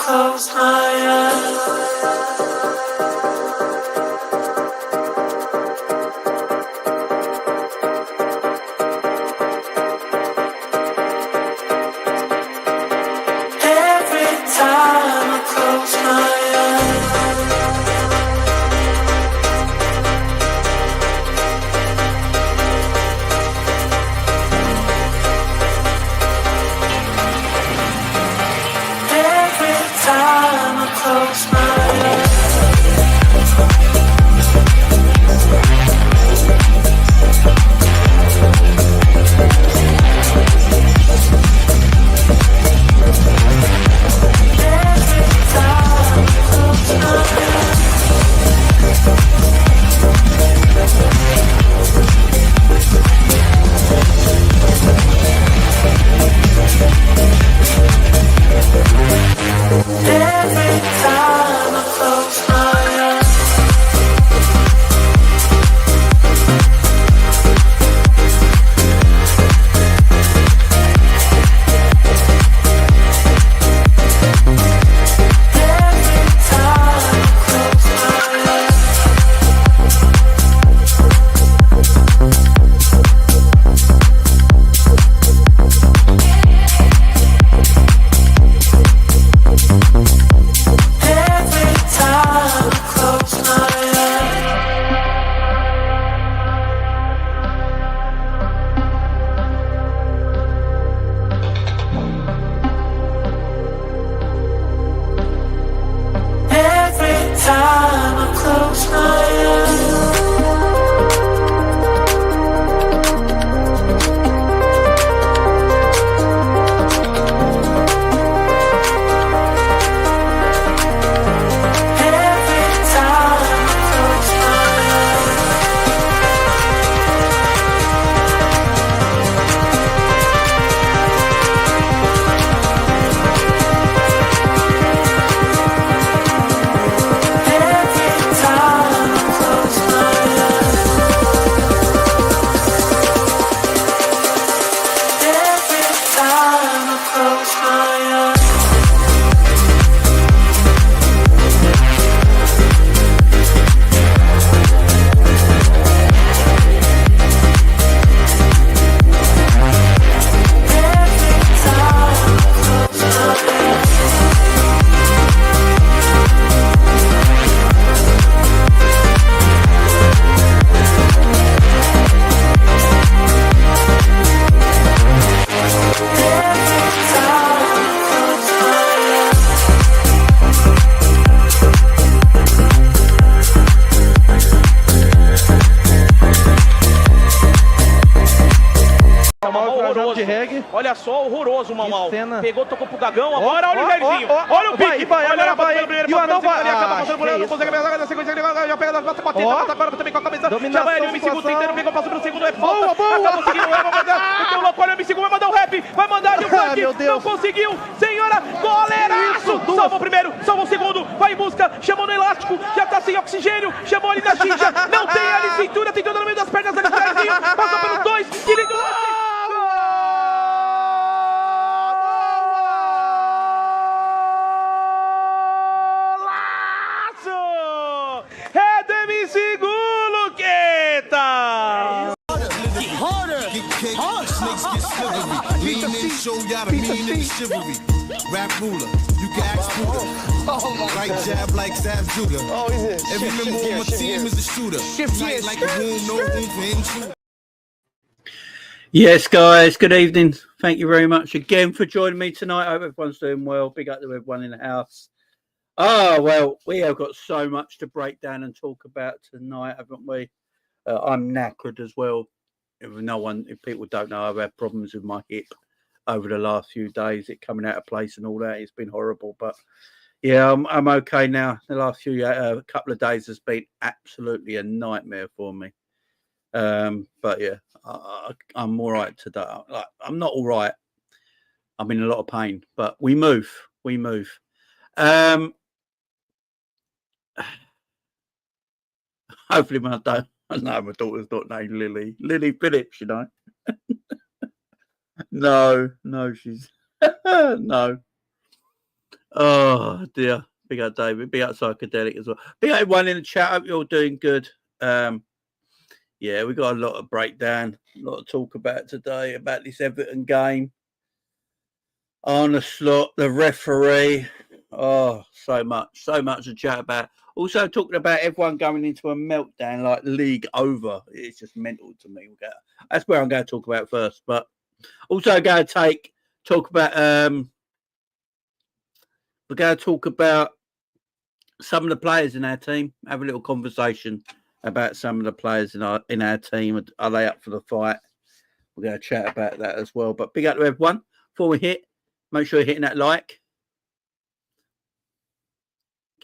close my eyes. Olha só, horroroso o Mamal. Pegou, tocou pro Gagão. Agora olha o Jairzinho. Olha o pique. Olha pelo primeiro. E o Anão vai. Acaba passando por ele. Não consegue pegar na sequência. Já pega na batida. Bota agora também com a cabeça. Chama ele. O M5 tentando. Pegou, passou pelo segundo. É falta. Acaba conseguindo. Vai mandar. Então o louco. Olha o M5. Vai mandar o rap. Vai mandar ali o funk. Não conseguiu. Senhora. Goleiraço. Salva o primeiro. Salva o segundo. Vai em busca. Chamou no elástico. Já tá sem oxigênio. Chamou ali na xincha. Não tem ali cintura. Tentou no meio das pernas ali atrás. Passou pelos dois. Direito do lance. Show y'all the meaning of chivalry. Rap ruler, you can ask Buddha. Right jab like Zab Judah. Every member of my team is a shooter. Tight like a room, no room for intruder. Yes, guys, good evening. Thank you very much again for joining me tonight. I hope everyone's doing well. Big up to everyone in the house. Oh, well, we have got so much to break down and talk about tonight, haven't we? I'm knackered as well. If people don't know, I've had problems with my hip over the last few days, it coming out of place and all that. It's been horrible, but yeah, I'm okay now. The last few couple of days has been absolutely a nightmare for me. But yeah, I'm all right today. I'm not all right. I'm in a lot of pain, but we move. Hopefully I know my daughter's not named Lily. Lily Phillips, you know. No, she's no. Oh dear. Big up David. Big up Psychedelic as well. Big up everyone in the chat. Hope you're all doing good. Yeah, we got a lot of breakdown, a lot of talk about today about this Everton game. On the slot, the referee. Oh, so much to chat about. Also talking about everyone going into a meltdown like league over. It's just mental to me. That's where I'm going to talk about first. But also going to talk about we're going to talk about some of the players in our team. Have a little conversation about some of the players in our team. Are they up for the fight? We're going to chat about that as well. But big up to everyone. Before we hit, make sure you're hitting that like.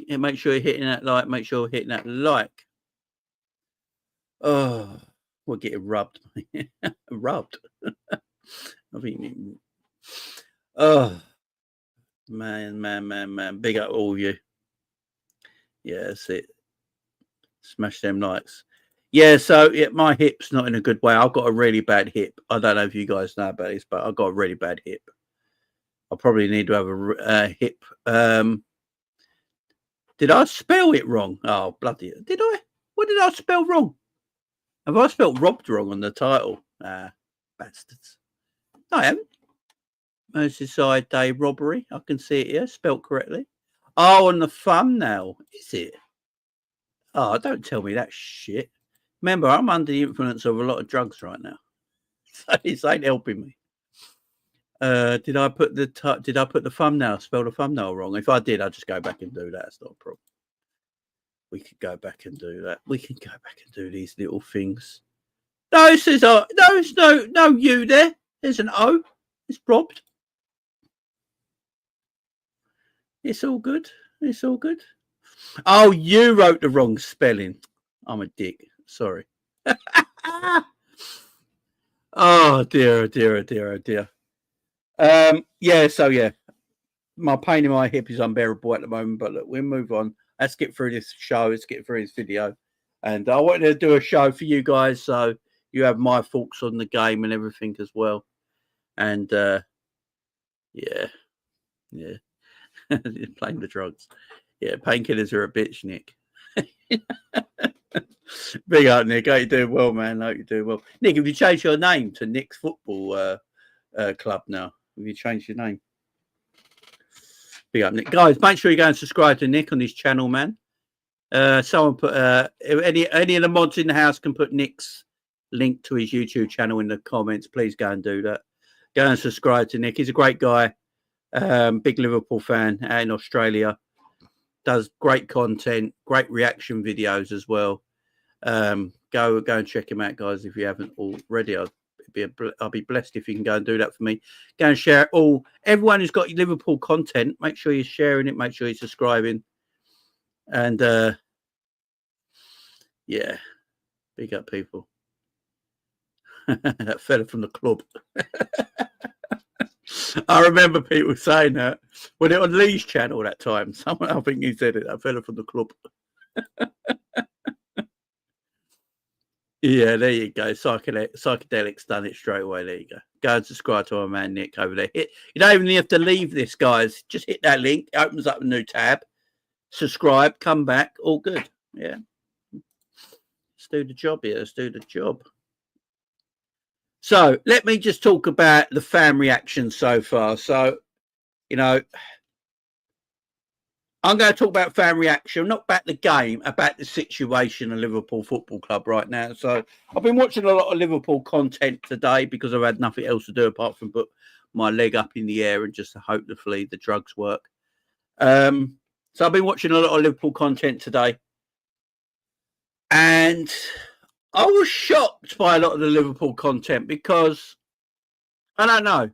Make sure you're hitting that like. Make sure you're hitting that like. Oh, we're getting rubbed. Rubbed. I mean, oh, man. Big up all of you. Yeah, that's it. Smash them likes. Yeah, so my hip's not in a good way. I've got a really bad hip. I don't know if you guys know about this, but I've got a really bad hip. I probably need to have a hip. Did I spell it wrong? Oh, bloody. Did I? What did I spell wrong? Have I spelled robbed wrong on the title? Bastards. No, I haven't. Merseyside Day Robbery. I can see it here, spelled correctly. Oh, on the thumbnail. Is it? Oh, don't tell me that shit. Remember, I'm under the influence of a lot of drugs right now. So this ain't helping me. Did I put the thumbnail, spell the thumbnail wrong? If I did, I'll just go back and do that. It's not a problem. We could go back and do that. We can go back and do these little things. No, it says no, it's no U there. There's an O. It's robbed. It's all good. It's all good. Oh, you wrote the wrong spelling. I'm a dick. Sorry. Oh dear. Yeah. My pain in my hip is unbearable at the moment, but look, we'll move on. Let's get through this show. Let's get through this video. And I wanted to do a show for you guys so you have my thoughts on the game and everything as well. And yeah. Playing the drugs. Yeah, painkillers are a bitch, Nick. Big up, Nick. How you doing well, man? Hope you're doing well. Nick, have you changed your name to Nick's Football Club now? Have you changed your name? Big up, Nick. Guys, make sure you go and subscribe to Nick on his channel, man. Someone put any of the mods in the house can put Nick's link to his YouTube channel in the comments. Please go and do that. Go and subscribe to Nick. He's a great guy. Big Liverpool fan out in Australia. Does great content, great reaction videos as well. Go and check him out, guys, if you haven't already. I'll be blessed if you can go and do that for me. Go and share it all. Everyone who's got Liverpool content, make sure you're sharing it. Make sure you're subscribing. And yeah, big up people. That fella from the club. I remember people saying that when it on Lee's channel that time. Someone, I think he said it. That fella from the club. Yeah, there you go. Psychedelic's done it straight away. There you go. Go and subscribe to our man Nick over there. You don't even have to leave this, guys. Just hit that link. It opens up a new tab. Subscribe. Come back. All good. Yeah. Let's do the job here. Let's do the job. So let me just talk about the fan reaction so far. So, I'm going to talk about fan reaction, not about the game, about the situation of Liverpool Football Club right now. So I've been watching a lot of Liverpool content today because I've had nothing else to do apart from put my leg up in the air and just to hopefully the drugs work. So I've been watching a lot of Liverpool content today. And I was shocked by a lot of the Liverpool content because, I don't know.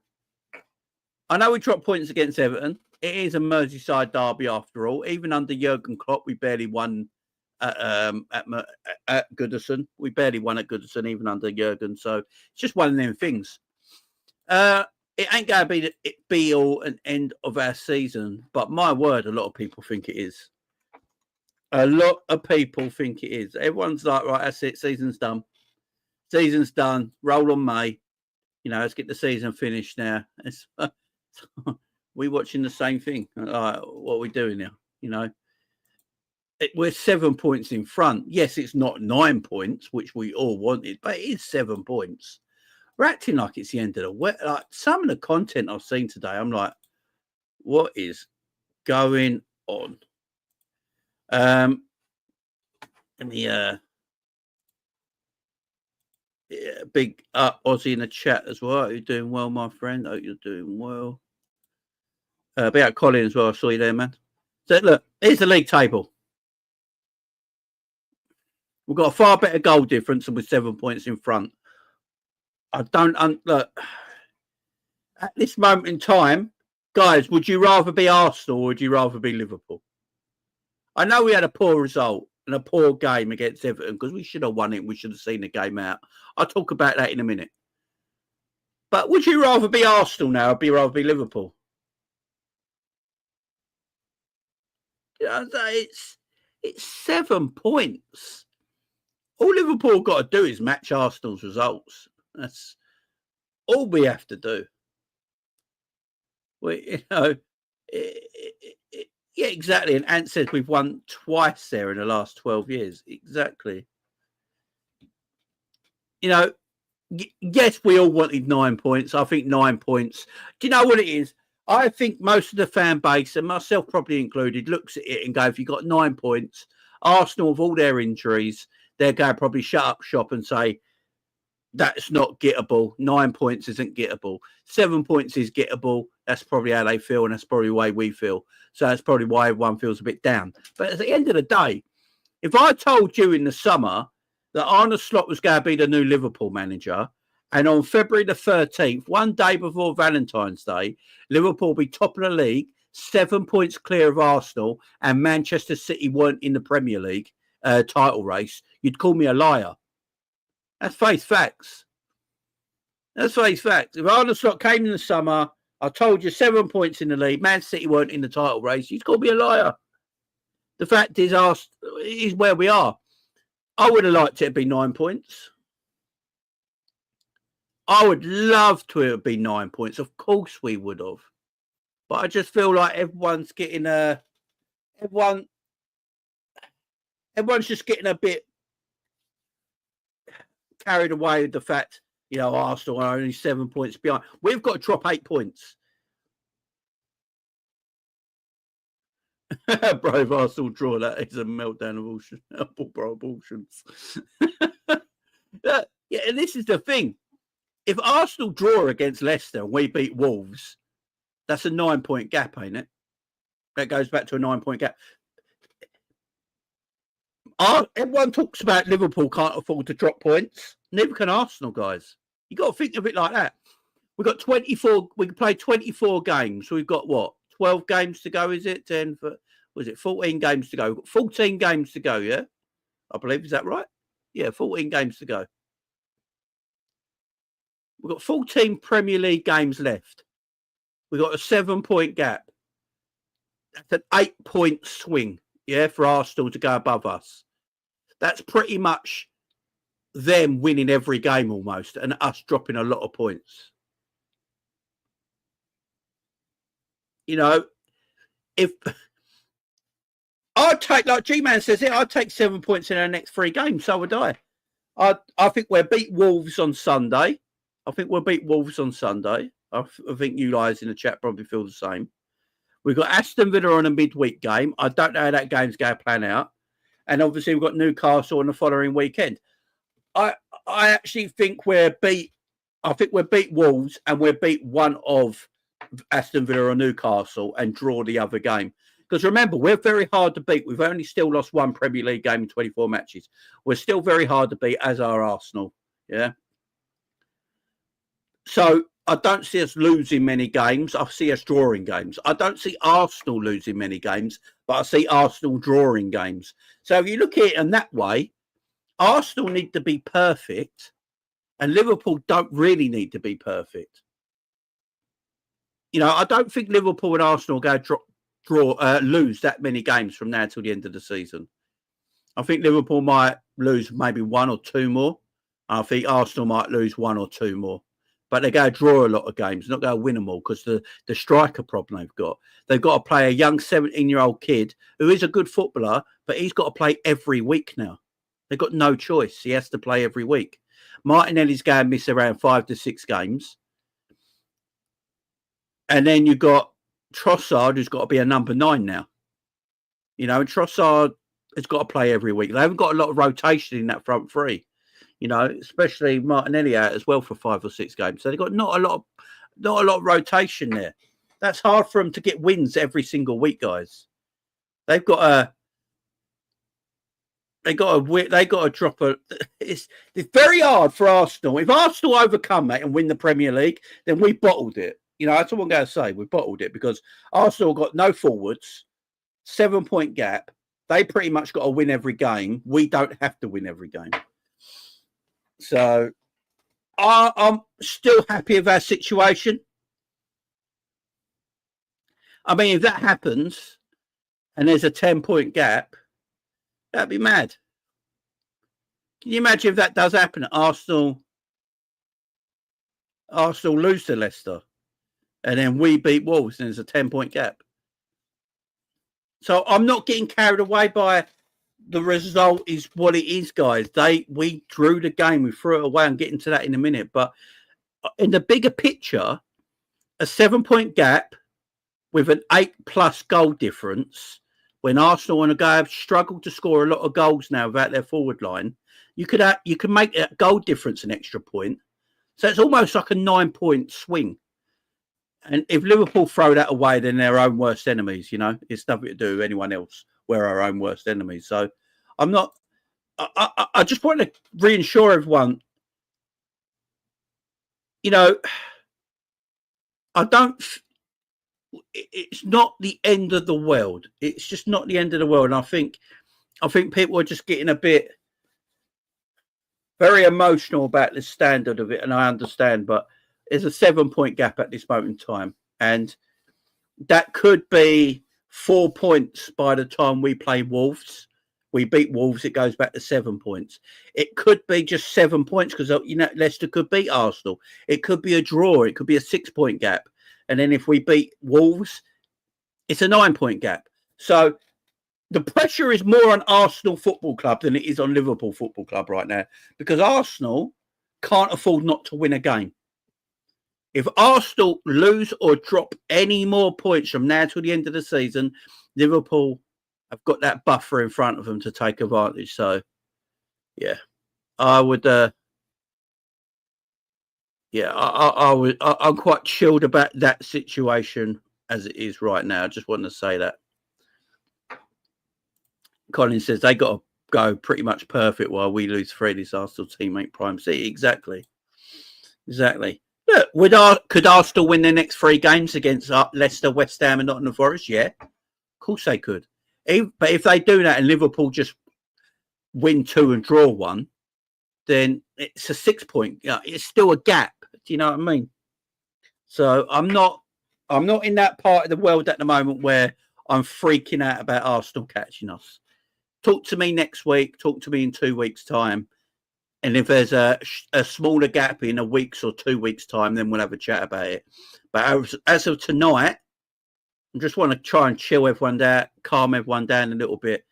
I know we dropped points against Everton. It is a Merseyside derby after all. Even under Jurgen Klopp, we barely won at Goodison. We barely won at Goodison, even under Jurgen. So it's just one of them things. It ain't going to be the be all and end of our season. But my word, a lot of people think it is. A lot of people think it is. Everyone's like, right, that's it. Season's done. Season's done. Roll on May. Let's get the season finished now. We watching the same thing. Like, what are we doing now? You know, we're 7 points in front. Yes, it's not 9 points, which we all wanted, but it is 7 points. We're acting like it's the end of the world. Like some of the content I've seen today, I'm like, what is going on? Let me big Aussie in the chat as well. You're doing well, my friend. Hope you're doing well. Be out Colin as well. I saw you there, man. So look, here's the league table. We've got a far better goal difference and we're 7 points in front. I don't look at this moment in time, guys. Would you rather be Arsenal or would you rather be Liverpool? I know we had a poor result and a poor game against Everton because we should have won it. We should have seen the game out. I'll talk about that in a minute. But would you rather be Arsenal now or rather be Liverpool? You know, it's 7 points. All Liverpool got to do is match Arsenal's results. That's all we have to do. Yeah, exactly. And Ant said we've won twice there in the last 12 years. Exactly. You know, yes, we all wanted 9 points. I think 9 points. Do you know what it is? I think most of the fan base, and myself probably included, looks at it and go, if you've got 9 points, Arsenal with all their injuries, they're going to probably shut up shop and say, that's not gettable. 9 points isn't gettable. 7 points is gettable. That's probably how they feel, and that's probably the way we feel. So that's probably why everyone feels a bit down. But at the end of the day, if I told you in the summer that Arne Slot was going to be the new Liverpool manager, and on February the 13th, one day before Valentine's Day, Liverpool will be top of the league, 7 points clear of Arsenal, and Manchester City weren't in the Premier League title race, you'd call me a liar. That's face facts. That's face facts. If Arne Slot came in the summer, I told you 7 points in the league, Man City weren't in the title race, you'd call me a liar. The fact is where we are. I would have liked it to be 9 points. I would love to have been 9 points. Of course we would have. But I just feel like everyone's getting everyone's just getting a bit carried away with the fact, you know, Arsenal are only 7 points behind. We've got to drop 8 points. Bro, if Arsenal draw, that is a meltdown of abortions. Yeah, and this is the thing. If Arsenal draw against Leicester and we beat Wolves, that's a 9 point gap, ain't it? That goes back to a 9 point gap. Everyone talks about Liverpool can't afford to drop points. Neither can Arsenal, guys. You got to think of it like that. We've got 24. We can play 24 games. So we've got what? 12 games to go, is it? 10 for, was it 14 games to go? We've got 14 games to go, yeah? I believe, is that right? Yeah, 14 games to go. We've got 14 Premier League games left. We've got a 7 point gap. That's an 8 point swing, yeah, for Arsenal to go above us. That's pretty much them winning every game almost and us dropping a lot of points. You know, if I'd take, like G-Man says it, I'd take 7 points in our next 3 games. So would I. I think we'll beat Wolves on Sunday. I think you guys in the chat probably feel the same. We've got Aston Villa on a midweek game. I don't know how that game's going to plan out. And obviously we've got Newcastle on the following weekend. I actually think we'll beat Wolves and we'll beat one of Aston Villa or Newcastle and draw the other game. Because remember, we're very hard to beat. We've only still lost one Premier League game in 24 matches. We're still very hard to beat, as are Arsenal. Yeah. So I don't see us losing many games. I see us drawing games. I don't see Arsenal losing many games, but I see Arsenal drawing games. So if you look at it in that way, Arsenal need to be perfect and Liverpool don't really need to be perfect. You know, I don't think Liverpool and Arsenal go lose that many games from now till the end of the season. I think Liverpool might lose maybe 1 or 2 more. I think Arsenal might lose 1 or 2 more. but they're going to draw a lot of games, not going to win them all because the striker problem they've got to play a young 17-year-old kid who is a good footballer, but he's got to play every week now. They've got no choice. He has to play every week. Martinelli's going to miss around 5 to 6 games. And then you've got Trossard, who's got to be a number 9 now. And Trossard has got to play every week. They haven't got a lot of rotation in that front three, especially Martinelli out as well for 5 or 6 games. So they've got not a lot of rotation there. That's hard for them to get wins every single week, guys. They've got to drop a. It's very hard for Arsenal. If Arsenal overcome that and win the Premier League, then we bottled it. That's what I'm going to say. We bottled it because Arsenal got no forwards, 7-point gap. They pretty much got to win every game. We don't have to win every game. So I'm still happy with our situation. I mean, if that happens and there's a 10-point gap, that'd be mad. Can you imagine if that does happen? Arsenal lose to Leicester and then we beat Wolves and there's a 10-point gap. So I'm not getting carried away by the result is what it is, guys. We drew the game, we threw it away. I'm getting to that in a minute. But in the bigger picture, a 7-point gap with an 8+ goal difference, when Arsenal and have struggled to score a lot of goals now without their forward line, you could make a goal difference an extra point. So it's almost like a 9-point swing. And if Liverpool throw that away, then they're our own worst enemies, It's nothing to do with anyone else. We're our own worst enemies. So I just want to reassure everyone, it's not the end of the world. It's just not the end of the world. And I think people are just getting a bit very emotional about the standard of it. And I understand, but there's a 7-point gap at this moment in time. And that could be 4 points by the time we play Wolves. We beat Wolves, it goes back to 7 points. It could be just 7 points because, Leicester could beat Arsenal. It could be a draw. It could be a 6-point gap. And then if we beat Wolves, it's a 9-point gap. So the pressure is more on Arsenal Football Club than it is on Liverpool Football Club right now because Arsenal can't afford not to win a game. If Arsenal lose or drop any more points from now to the end of the season, Liverpool have got that buffer in front of them to take advantage. So, yeah, I would. I'm quite chilled about that situation as it is right now. I just want to say that. Colin says they got to go pretty much perfect while we lose 3 this Arsenal teammate Prime City. Exactly. Look, could Arsenal win their next 3 games against Leicester, West Ham and Nottingham Forest? Yeah, of course they could. But if they do that and Liverpool just win 2 and draw 1, then it's a 6-point. It's still a gap. Do you know what I mean? So I'm not in that part of the world at the moment where I'm freaking out about Arsenal catching us. Talk to me next week. Talk to me in 2 weeks' time. And if there's a smaller gap in a week's or 2 weeks' time, then we'll have a chat about it. But as of tonight, I just want to try and chill everyone down, calm everyone down a little bit.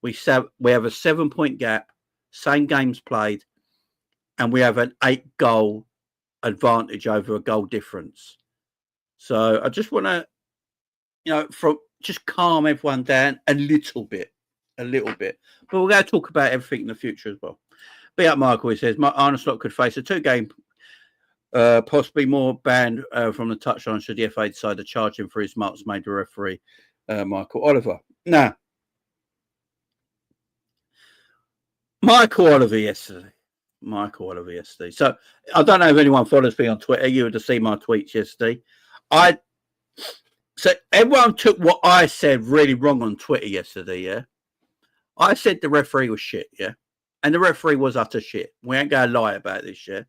We have a 7-point gap, same games played, and we have an 8-goal advantage over a goal difference. So I just want to, just calm everyone down a little bit. But we're going to talk about everything in the future as well. Be up, Michael. He says Arne Slot could face a 2-game, possibly more ban from the touchline should the FA decide to charge him for his marks made to referee Michael Oliver. Now, Michael Oliver yesterday. So I don't know if anyone follows me on Twitter. You would have seen my tweets yesterday. So everyone took what I said really wrong on Twitter yesterday. Yeah, I said the referee was shit. Yeah. And the referee was utter shit. We ain't going to lie about this, yeah?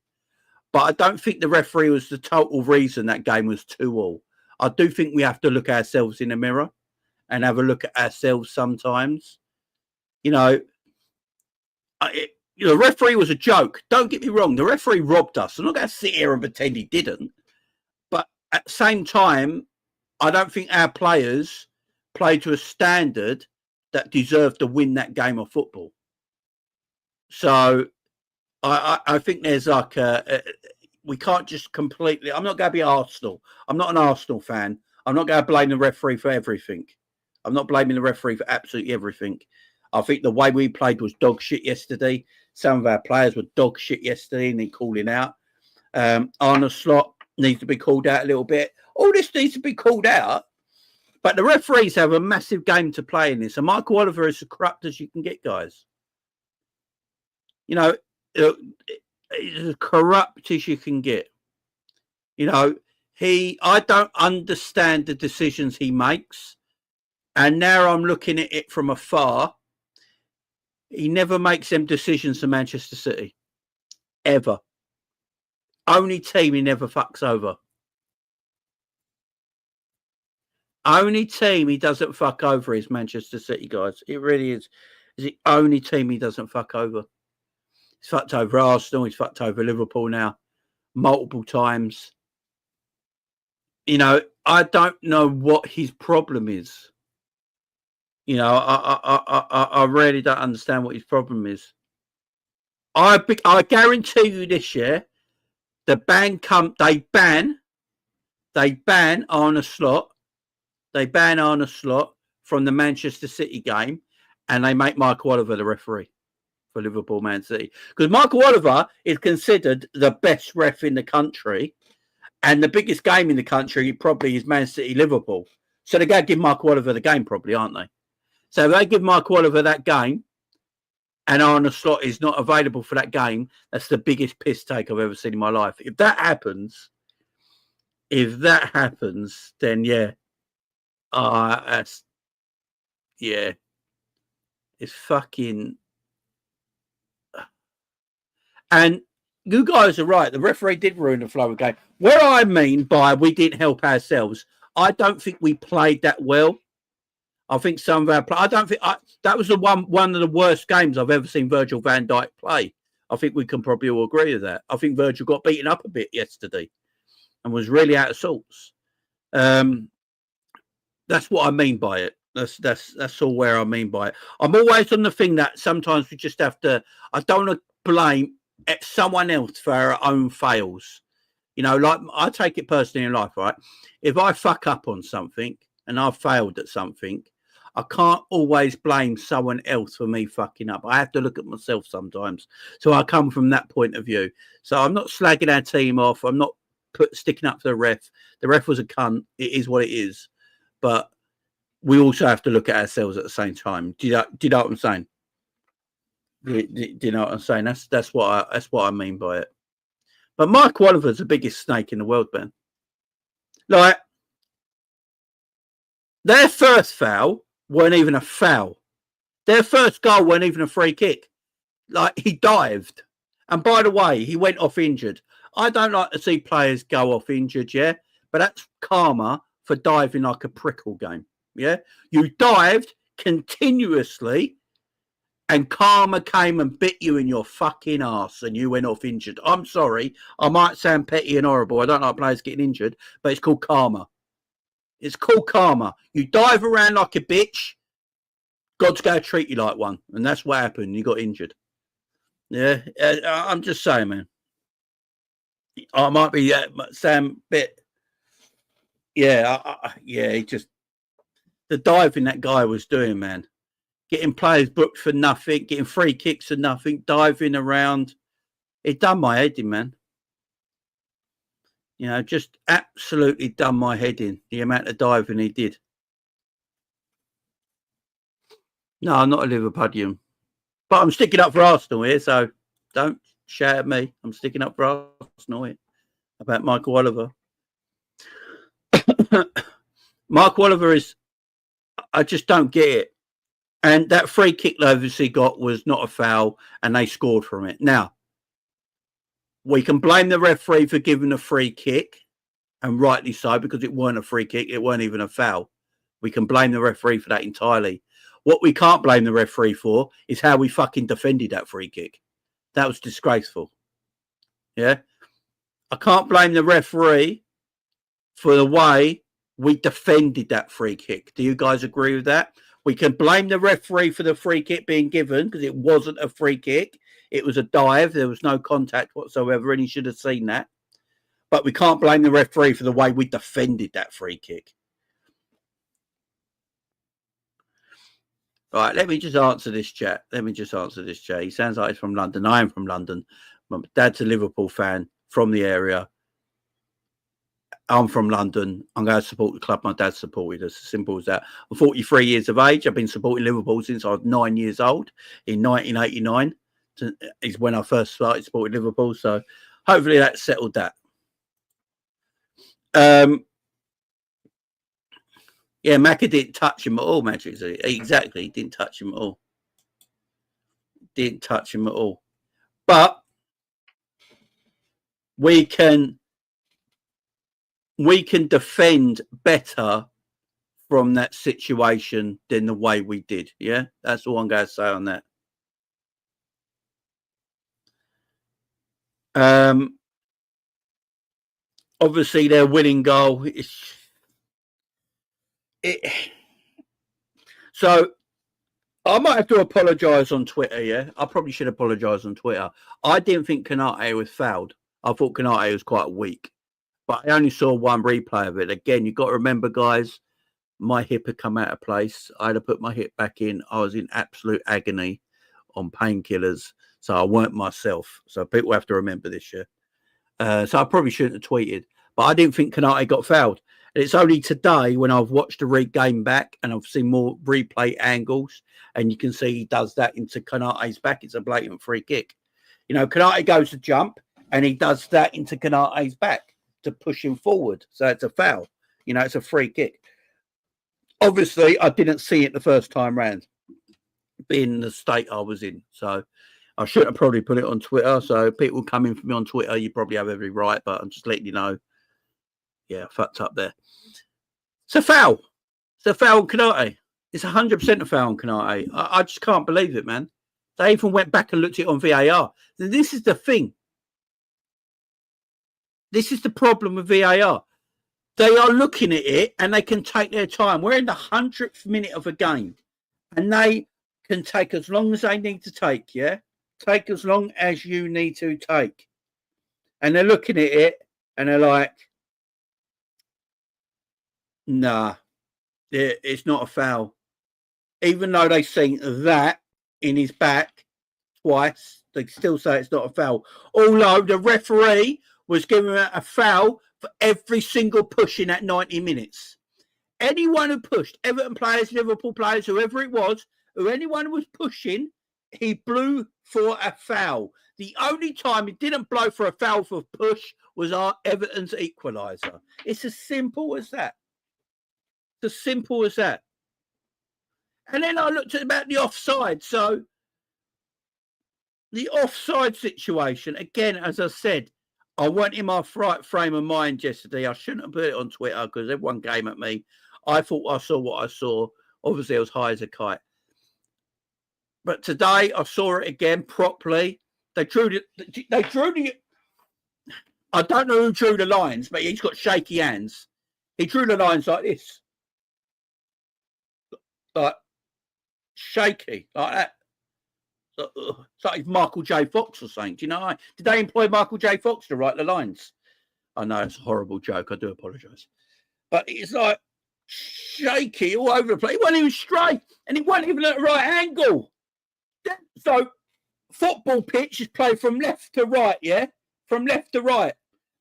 But I don't think the referee was the total reason that game was 2-2. I do think we have to look at ourselves in the mirror and have a look at ourselves sometimes. the referee was a joke. Don't get me wrong. The referee robbed us. I'm not going to sit here and pretend he didn't. But at the same time, I don't think our players played to a standard that deserved to win that game of football. So I think there's like we can't just completely. I'm not going to be Arsenal. I'm not an Arsenal fan. I'm not going to blame the referee for everything. I'm not blaming the referee for absolutely everything. I think the way we played was dog shit yesterday. Some of our players were dog shit yesterday and they're calling out. Arne Slot needs to be called out a little bit. All this needs to be called out. But the referees have a massive game to play in this. And Michael Oliver is as corrupt as you can get, guys. You know, it's as corrupt as you can get. You know, I don't understand the decisions he makes. And now I'm looking at it from afar. He never makes them decisions to Manchester City. Ever. Only team he never fucks over. Only team he doesn't fuck over is Manchester City, guys. It really is. It's the only team he doesn't fuck over. He's fucked over Arsenal. He's fucked over Liverpool now. Multiple times. You know, I don't know what his problem is. You know, I really don't understand what his problem is. I guarantee you this year, they ban Arne Slot. They ban Arne Slot from the Manchester City game, and they make Michael Oliver the referee for Liverpool Man City. Because Michael Oliver is considered the best ref in the country, and the biggest game in the country probably is Man City Liverpool. So they're going to give Michael Oliver the game, probably, aren't they? So if they give Michael Oliver that game and Arne Slot is not available for that game, that's the biggest piss take I've ever seen in my life. If that happens, then yeah. It's fucking. And you guys are right. The referee did ruin the flow of the game. What I mean by we didn't help ourselves, I don't think we played that well. I think some of our I don't think that was one of the worst games I've ever seen Virgil van Dijk play. I think we can probably all agree with that. I think Virgil got beaten up a bit yesterday and was really out of sorts. That's what I mean by it. That's all where I mean by it. I'm always on the thing that sometimes we just have to. I don't want to blame someone else for our own fails. You know, like I take it personally in life, right? If I fuck up on something and I've failed at something, I can't always blame someone else for me fucking up. I have to look at myself sometimes. So I come from that point of view. So I'm not slagging our team off. I'm not sticking up for the ref. The ref was a cunt. It is what it is. But we also have to look at ourselves at the same time. Do you know what I'm saying? Do you know what I'm saying? That's what I mean by it. But Mike Oliver's the biggest snake in the world, man. Like, their first foul weren't even a foul. Their first goal weren't even a free kick. Like, he dived. And by the way, he went off injured. I don't like to see players go off injured, yeah? But that's karma for diving like a prickle game, yeah? You dived continuously and karma came and bit you in your fucking ass and you went off injured. I'm sorry. I might sound petty and horrible. I don't like players getting injured, but it's called karma. It's called karma. You dive around like a bitch, God's going to treat you like one. And that's what happened. You got injured. Yeah, I'm just saying, man. I might be Sam bit. Yeah, he just the diving that guy was doing, man. Getting players booked for nothing, getting free kicks for nothing, diving around. It done my head in, man. You know, just absolutely done my head in, the amount of diving he did. No, I'm not a Liverpudlian. But I'm sticking up for Arsenal here, so don't shout at me. I'm sticking up for Arsenal here about Michael Oliver. Michael Oliver is, I just don't get it. And that free kick they obviously got was not a foul, and they scored from it. Now, we can blame the referee for giving a free kick, and rightly so, because it weren't a free kick. It weren't even a foul. We can blame the referee for that entirely. What we can't blame the referee for is how we fucking defended that free kick. That was disgraceful. Yeah. I can't blame the referee for the way we defended that free kick. Do you guys agree with that? We can blame the referee for the free kick being given because it wasn't a free kick. It was a dive. There was no contact whatsoever, and he should have seen that. But we can't blame the referee for the way we defended that free kick. Right, let me just answer this chat. He sounds like he's from London. I am from London. My dad's a Liverpool fan from the area. I'm from London. I'm going to support the club my dad supported. As simple as that. I'm 43 years of age. I've been supporting Liverpool since I was 9 years old. In 1989 is when I first started supporting Liverpool. So hopefully that settled that. Yeah, Macca didn't touch him at all, Magic. Exactly. He didn't touch him at all. But we can defend better from that situation than the way we did. Yeah, that's all I'm going to say on that. Obviously, their winning goal is so. I might have to apologise on Twitter. Yeah, I probably should apologise on Twitter. I didn't think Konate was fouled. I thought Konate was quite weak. But I only saw one replay of it. Again, you've got to remember, guys, my hip had come out of place. I had to put my hip back in. I was in absolute agony on painkillers. So I weren't myself. So people have to remember this year. So I probably shouldn't have tweeted. But I didn't think Konate got fouled. And it's only today when I've watched the game back and I've seen more replay angles. And you can see he does that into Konate's back. It's a blatant free kick. You know, Konate goes to jump and he does that into Konate's back to push him forward. So it's a foul. You know, it's a free kick. Obviously, I didn't see it the first time round, being the state I was in. So I should have probably put it on Twitter. So people coming for me on Twitter, you probably have every right, but I'm just letting you know. Yeah, I fucked up there. It's a foul. It's a foul on Konate. It's 100% a foul on Konate. I just can't believe it, man. They even went back and looked at it on VAR. This is the thing. This is the problem with VAR. They are looking at it and they can take their time. We're in the 100th minute of a game and they can take as long as they need to take, yeah? Take as long as you need to take. And they're looking at it and they're like, nah, it's not a foul. Even though they've seen that in his back twice, they still say it's not a foul. Although the referee was giving him a foul for every single push in that 90 minutes. Anyone who pushed, Everton players, Liverpool players, whoever it was, anyone who was pushing, he blew for a foul. The only time he didn't blow for a foul for push was our Everton's equaliser. It's as simple as that. It's as simple as that. And then I looked at about the offside. So the offside situation, again, as I said, I weren't in my right frame of mind yesterday. I shouldn't have put it on Twitter because everyone came at me. I thought I saw what I saw. Obviously, I was high as a kite. But today, I saw it again properly. They drew the. I don't know who drew the lines, but he's got shaky hands. He drew the lines like this. Like, shaky, like that. It's like Michael J. Fox or something. Do you know? Did they employ Michael J. Fox to write the lines? I know it's a horrible joke. I do apologise. But it's like shaky all over the place. It wasn't even straight and it wasn't even at the right angle. So football pitch is played from left to right, yeah? From left to right.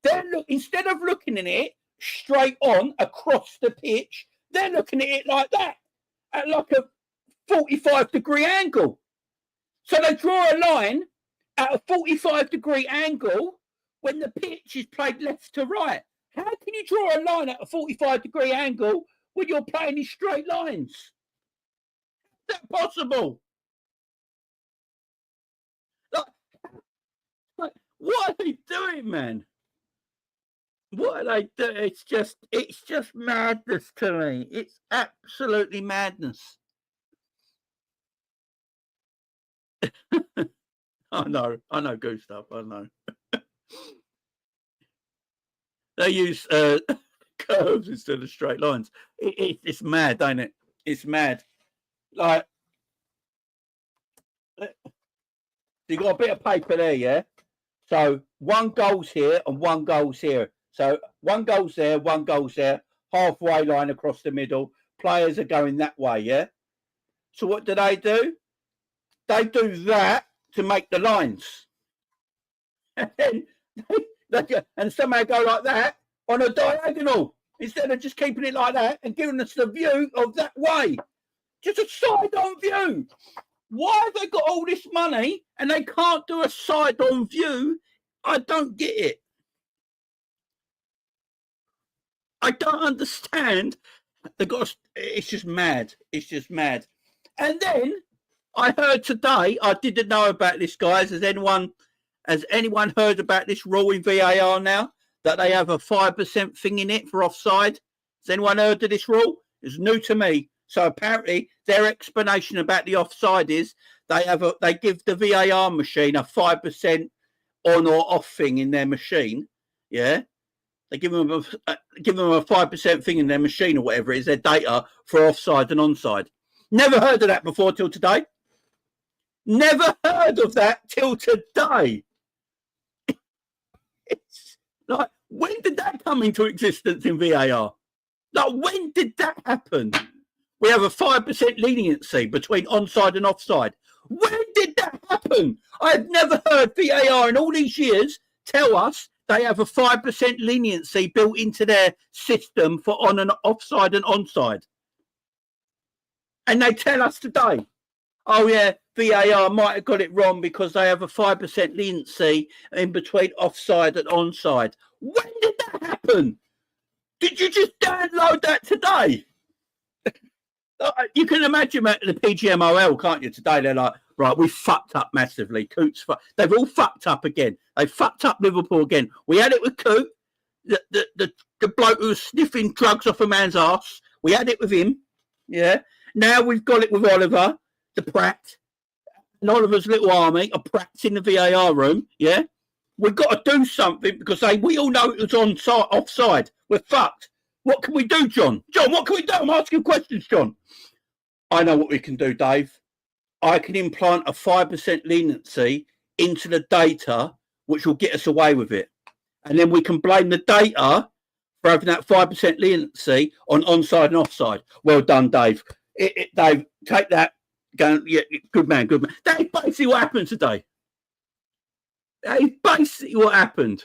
Then look, instead of looking at it straight on across the pitch, they're looking at it like that, at like a 45-degree angle. So they draw a line at a 45-degree angle when the pitch is played left to right. How can you draw a line at a 45-degree angle when you're playing in straight lines? Is that possible? Like, what are they doing, man? What are they doing? It's just madness to me. It's absolutely madness. I know, Gustav. I know. They use curves instead of straight lines. It's mad, ain't it? It's mad. Like, you got a bit of paper there, yeah? So one goes here and one goes here. So one goes there, one goes there, halfway line across the middle. Players are going that way, yeah? So what do? They do that to make the lines. And then and somehow go like that on a diagonal instead of just keeping it like that and giving us the view of that way. Just a side-on view. Why have they got all this money and they can't do a side-on view? I don't get it. I don't understand. It's just mad. It's just mad. And then I heard today, I didn't know about this, guys. Has anyone heard about this rule in VAR now? That they have a 5% thing in it for offside? Has anyone heard of this rule? It's new to me. So apparently their explanation about the offside is they give the VAR machine a 5% on or off thing in their machine. Yeah. They give them a 5% thing in their machine or whatever it is, their data for offside and onside. Never heard of that before till today. Never heard of that till today. It's like, when did that come into existence in VAR? Like, when did that happen? We have a 5% leniency between onside and offside. When did that happen? I've never heard VAR in all these years tell us they have a 5% leniency built into their system for on and offside and onside. And they tell us today, oh yeah, VAR might have got it wrong because they have a 5% leniency in between offside and onside. When did that happen? Did you just download that today? You can imagine the PGMOL, can't you? Today they're like, right, we fucked up massively. Coots, they've all fucked up again. They fucked up Liverpool again. We had it with Coot, the bloke who was sniffing drugs off a man's arse. We had it with him. Yeah. Now we've got it with Oliver, the Pratt, and Oliver's little army of Pratts in the VAR room. Yeah. We've got to do something because we all know it was offside. We're fucked. What can we do, John? John, what can we do? I'm asking questions, John. I know what we can do, Dave. I can implant a 5% leniency into the data, which will get us away with it. And then we can blame the data for having that 5% leniency on onside and offside. Well done, Dave. Dave, take that. Go, yeah, good man, good man. That is basically what happened today. That is basically what happened.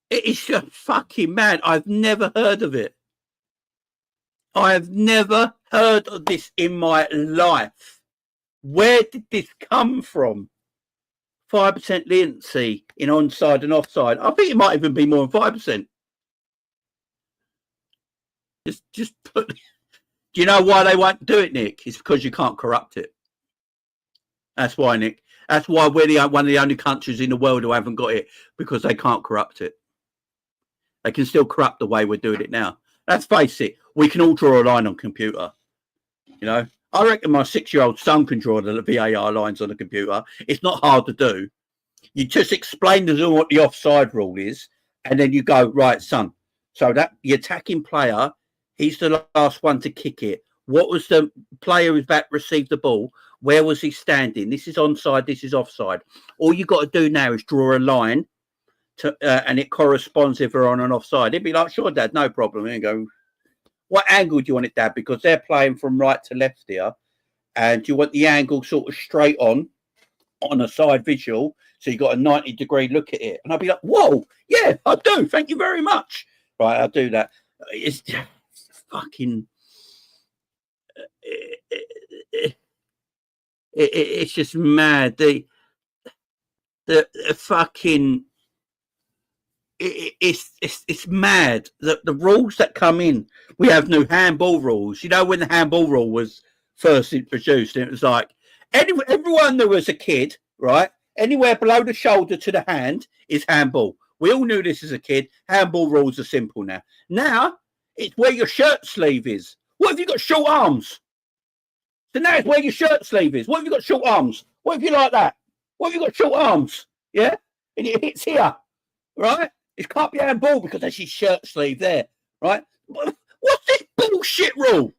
It is just fucking mad. I've never heard of it. I have never heard of this in my life. Where did this come from? 5% leniency in onside and offside. I think it might even be more than 5%. Just put. Do you know why they won't do it, Nick? It's because you can't corrupt it. That's why, Nick. That's why we're one of the only countries in the world who haven't got it, because they can't corrupt it. They can still corrupt the way we're doing it now. Let's face it, we can all draw a line on computer. You know, I reckon my 6-year-old son can draw the VAR lines on the computer. It's not hard to do. You just explain to them what the offside rule is, and then you go, right, son. So that the attacking player, he's the last one to kick it. What was the player who's back received the ball? Where was he standing? This is onside, this is offside. All you got to do now is draw a line. And it corresponds if we're on and offside. It'd be like, sure, Dad, no problem. And you go, what angle do you want it, Dad? Because they're playing from right to left here. And you want the angle sort of straight on a side visual. So you've got a 90-degree look at it. And I'd be like, whoa, yeah, I do. Thank you very much. Right, I'll do that. It's just fucking... It's just mad. The fucking... It's mad that the rules that come in. We have new handball rules. You know, when the handball rule was first introduced, it was like everyone knew as a kid, right? Anywhere below the shoulder to the hand is handball. We all knew this as a kid. Handball rules are simple now. Now it's where your shirt sleeve is. What if you got short arms? So now it's where your shirt sleeve is. What if you got short arms? What if you like that? What if you got short arms? Yeah? And it hits here, right? It can't be handball because that's his shirt sleeve there, right? What's this bullshit rule?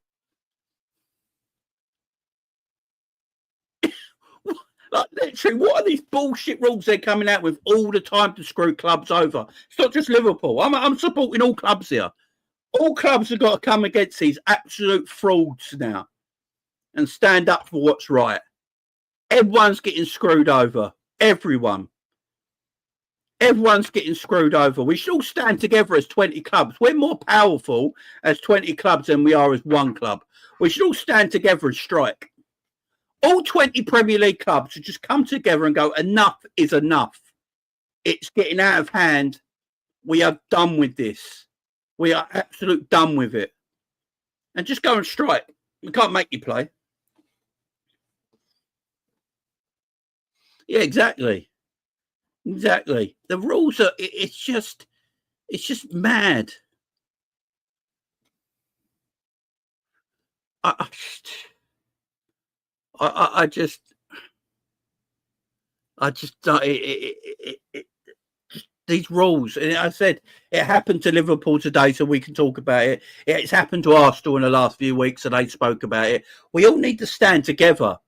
Like, literally, what are these bullshit rules they're coming out with all the time to screw clubs over? It's not just Liverpool. I'm supporting all clubs here. All clubs have got to come against these absolute frauds now and stand up for what's right. Everyone's getting screwed over. Everyone's getting screwed over. We should all stand together as 20 clubs. We're more powerful as 20 clubs than we are as one club. We should all stand together and strike. All 20 Premier League clubs should just come together and go, enough is enough. It's getting out of hand. We are done with this. We are absolutely done with it. And just go and strike. We can't make you play. Yeah, exactly. Exactly. The rules are, it's just mad. I just don't. These rules, and I said it happened to Liverpool today, so we can talk about it. It's happened to Arsenal in the last few weeks, and they spoke about it. We all need to stand together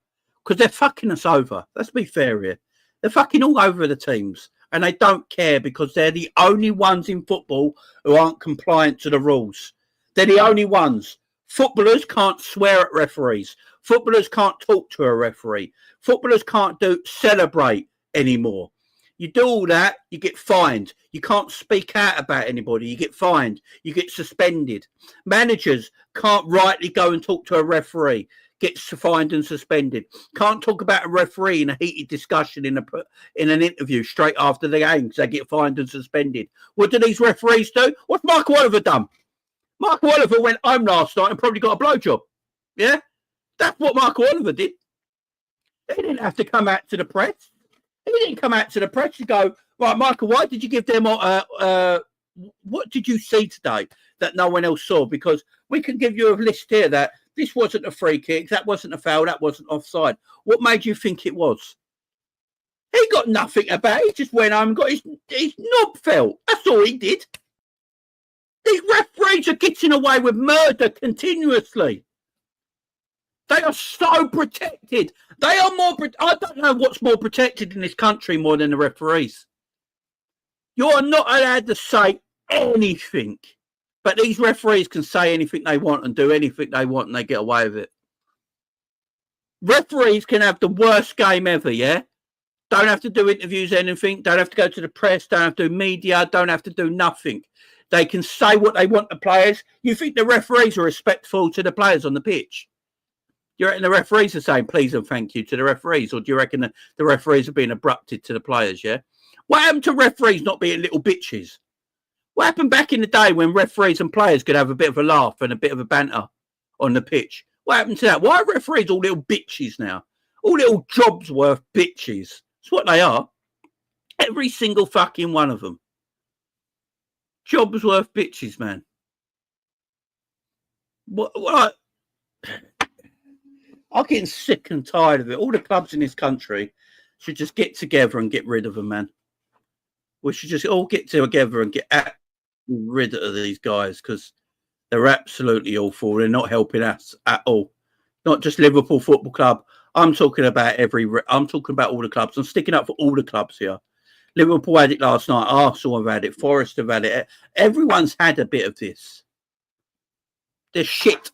because they're fucking us over. Let's be fair here. They're fucking all over the teams, and they don't care because they're the only ones in football who aren't compliant to the rules. They're the only ones. Footballers can't swear at referees. Footballers can't talk to a referee. Footballers can't celebrate anymore. You do all that, you get fined. You can't speak out about anybody. You get fined. You get suspended. Managers can't rightly go and talk to a referee. Gets fined and suspended. Can't talk about a referee in a heated discussion in an interview straight after the game because they get fined and suspended. What do these referees do? What's Mark Oliver done? Mark Oliver went home last night and probably got a blowjob. Yeah? That's what Mark Oliver did. He didn't have to come out to the press. He didn't come out to the press to go, right, Michael, why did you give them, what did you see today that no one else saw? Because we can give you a list here that this wasn't a free kick, that wasn't a foul, that wasn't offside. What made you think it was? He got nothing about it. He just went home and got his knob felt. That's all he did. These referees are getting away with murder continuously. They are so protected. They are more... I don't know what's more protected in this country more than the referees. You are not allowed to say anything. But these referees can say anything they want and do anything they want and they get away with it. Referees can have the worst game ever, yeah? Don't have to do interviews, anything. Don't have to go to the press. Don't have to do media. Don't have to do nothing. They can say what they want to players. You think the referees are respectful to the players on the pitch? Do you reckon the referees are saying please and thank you to the referees? Or do you reckon the referees are being abrupted to the players, yeah? What happened to referees not being little bitches? What happened back in the day when referees and players could have a bit of a laugh and a bit of a banter on the pitch? What happened to that? Why are referees all little bitches now? All little jobs worth bitches. That's what they are. Every single fucking one of them. Jobs worth bitches, man. What? I'm getting sick and tired of it. All the clubs in this country should just get together and get rid of them, man. We should just all get together and get rid of these guys because they're absolutely awful. They're not helping us at all. Not just Liverpool Football Club. I'm talking about all the clubs. I'm sticking up for all the clubs here. Liverpool had it last night. Arsenal have had it. Forest have had it. Everyone's had a bit of this. They're shit.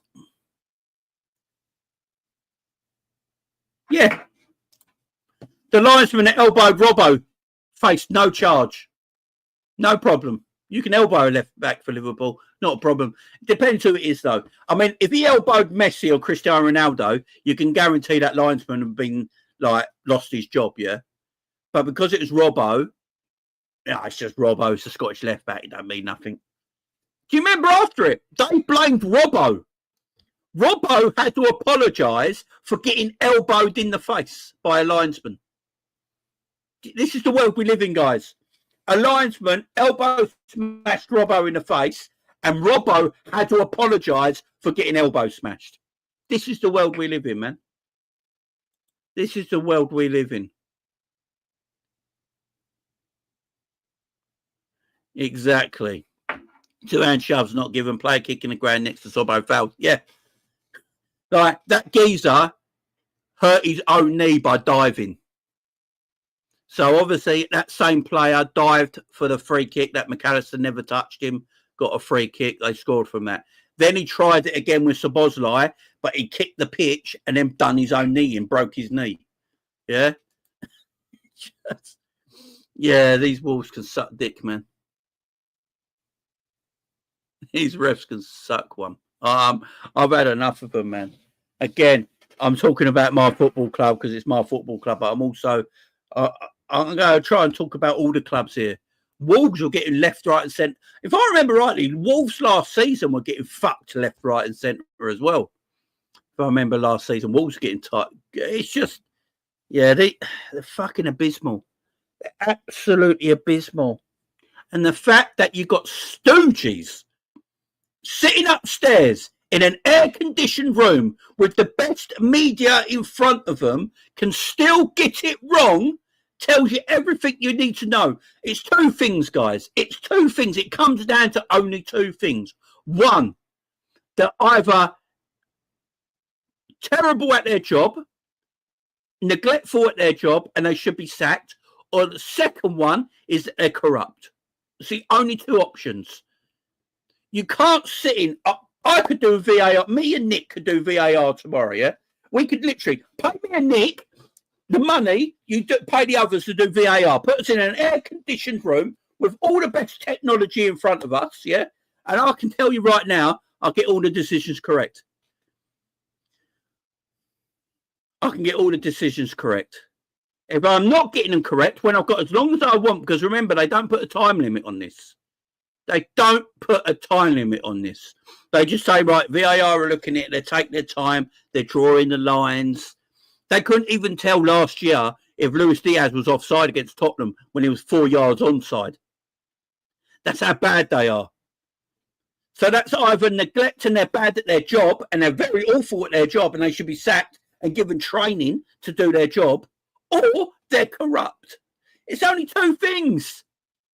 Yeah. The linesman that elbowed Robbo faced no charge. No problem. You can elbow a left back for Liverpool. Not a problem. It depends who it is, though. I mean, if he elbowed Messi or Cristiano Ronaldo, you can guarantee that linesman had been, lost his job, yeah? But because it was Robbo, it's just Robbo. It's a Scottish left back. It don't mean nothing. Do you remember after it? They blamed Robbo. Robbo had to apologise for getting elbowed in the face by a linesman. This is the world we live in, guys. A linesman elbow smashed Robbo in the face, and Robbo had to apologise for getting elbow smashed. This is the world we live in, man. This is the world we live in. Exactly. Two-hand shoves not given, play a kick in the ground next to Sobbo foul. Yeah. Like, that geezer hurt his own knee by diving. So, obviously, that same player dived for the free kick that McAllister never touched him, got a free kick. They scored from that. Then he tried it again with Szoboszlai, but he kicked the pitch and then done his own knee and broke his knee. Yeah? Yeah, these Wolves can suck dick, man. These refs can suck one. I've had enough of them, man. Again, I'm talking about my football club because it's my football club, but I'm also... I'm going to try and talk about all the clubs here. Wolves were getting left, right and centre. If I remember rightly, Wolves last season were getting fucked left, right and centre as well. If I remember last season, Wolves were getting tight. It's just, yeah, they're fucking abysmal. They're absolutely abysmal. And the fact that you got stooges sitting upstairs in an air-conditioned room with the best media in front of them can still get it wrong tells you everything you need to know. It's two things, guys. It's two things. It comes down to only two things. One, they're either terrible at their job, neglectful at their job, and they should be sacked. Or the second one is that they're corrupt. It's the only two options. You can't sit in... I could do VAR. Me and Nick could do VAR tomorrow, yeah? We could literally pay me and Nick the money, pay the others to do VAR. Put us in an air-conditioned room with all the best technology in front of us, yeah? And I can tell you right now, I'll get all the decisions correct. I can get all the decisions correct. If I'm not getting them correct, when I've got as long as I want, because remember, they don't put a time limit on this. They don't put a time limit on this. They just say, right, VAR are looking at it, they take their time, they're drawing the lines. They couldn't even tell last year if Luis Diaz was offside against Tottenham when he was 4 yards onside. That's how bad they are. So that's either neglect and they're bad at their job and they're very awful at their job and they should be sacked and given training to do their job, or they're corrupt. It's only two things.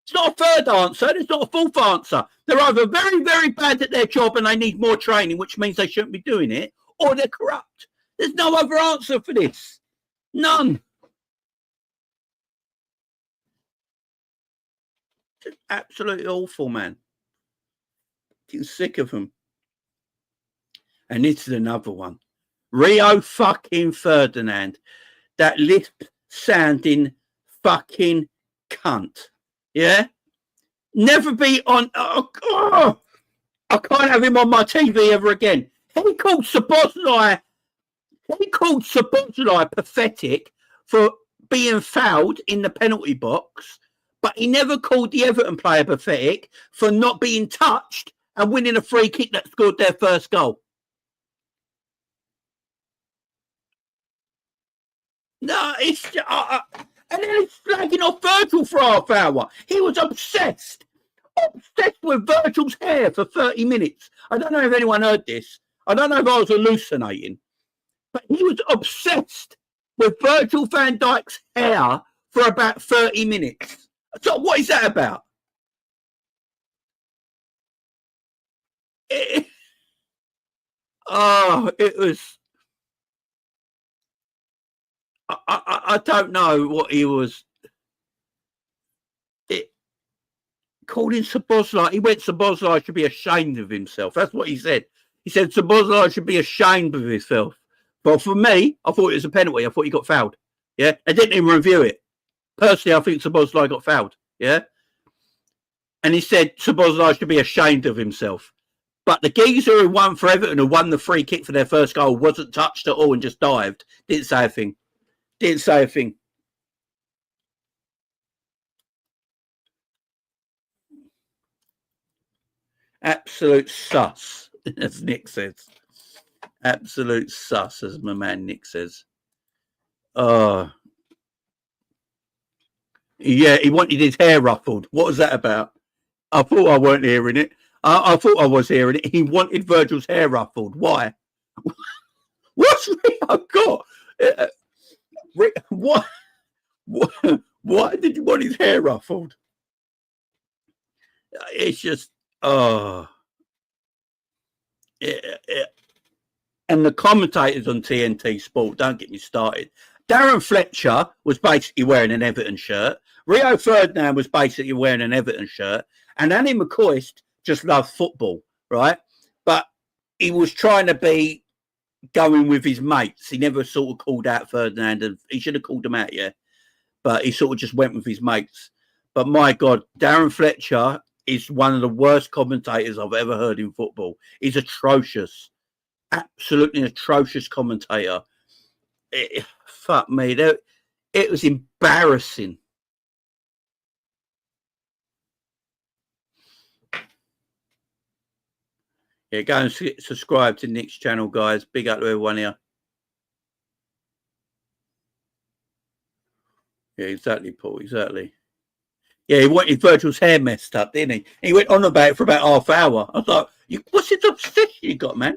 It's not a third answer. It's not a fourth answer. They're either very, very bad at their job and they need more training, which means they shouldn't be doing it, or they're corrupt. There's no other answer for this. None. It's absolutely awful, man. I'm sick of them. And this is another one. Rio fucking Ferdinand. That lisp-sounding fucking cunt. Yeah? Never be on... I can't have him on my TV ever again. He called Szoboszlai pathetic for being fouled in the penalty box, but he never called the Everton player pathetic for not being touched and winning a free kick that scored their first goal. No, it's... and then he's slagging off Virgil for half hour. He was obsessed with Virgil's hair for 30 minutes. I don't know if anyone heard this. I don't know if I was hallucinating. But he was obsessed with Virgil van Dijk's hair for about 30 minutes. So what is that about? It was... I don't know what he was... Calling Szoboszlai... He went, Szoboszlai should be ashamed of himself. That's what he said. He said Szoboszlai should be ashamed of himself. But for me, I thought it was a penalty. I thought he got fouled. Yeah? They didn't even review it. Personally, I think Szoboszlai got fouled. Yeah? And he said Szoboszlai should be ashamed of himself. But the geezer who won for Everton, who won the free kick for their first goal, wasn't touched at all and just dived. Didn't say a thing. Didn't say a thing. Absolute sus, as Nick says. Absolute sus, as my man Nick says. Yeah, he wanted his hair ruffled. What was that about? I thought I weren't hearing it. I thought I was hearing it. He wanted Virgil's hair ruffled. Why? What's Rio got? What? Why did you want his hair ruffled? It's just, oh. And the commentators on TNT Sport, don't get me started. Darren Fletcher was basically wearing an Everton shirt. Rio Ferdinand was basically wearing an Everton shirt. And Annie McCoist just loved football, right? But he was trying to be going with his mates. He never sort of called out Ferdinand. And he should have called him out, yeah. But he sort of just went with his mates. But my God, Darren Fletcher is one of the worst commentators I've ever heard in football. He's atrocious. Absolutely atrocious commentator. Fuck me. It was embarrassing. Yeah, go and subscribe to Nick's channel, guys. Big up to everyone here. Yeah, exactly, Paul. Exactly. Yeah, he wanted Virgil's hair messed up, didn't he? He went on about it for about half hour. I thought, what's this obsession you got, man?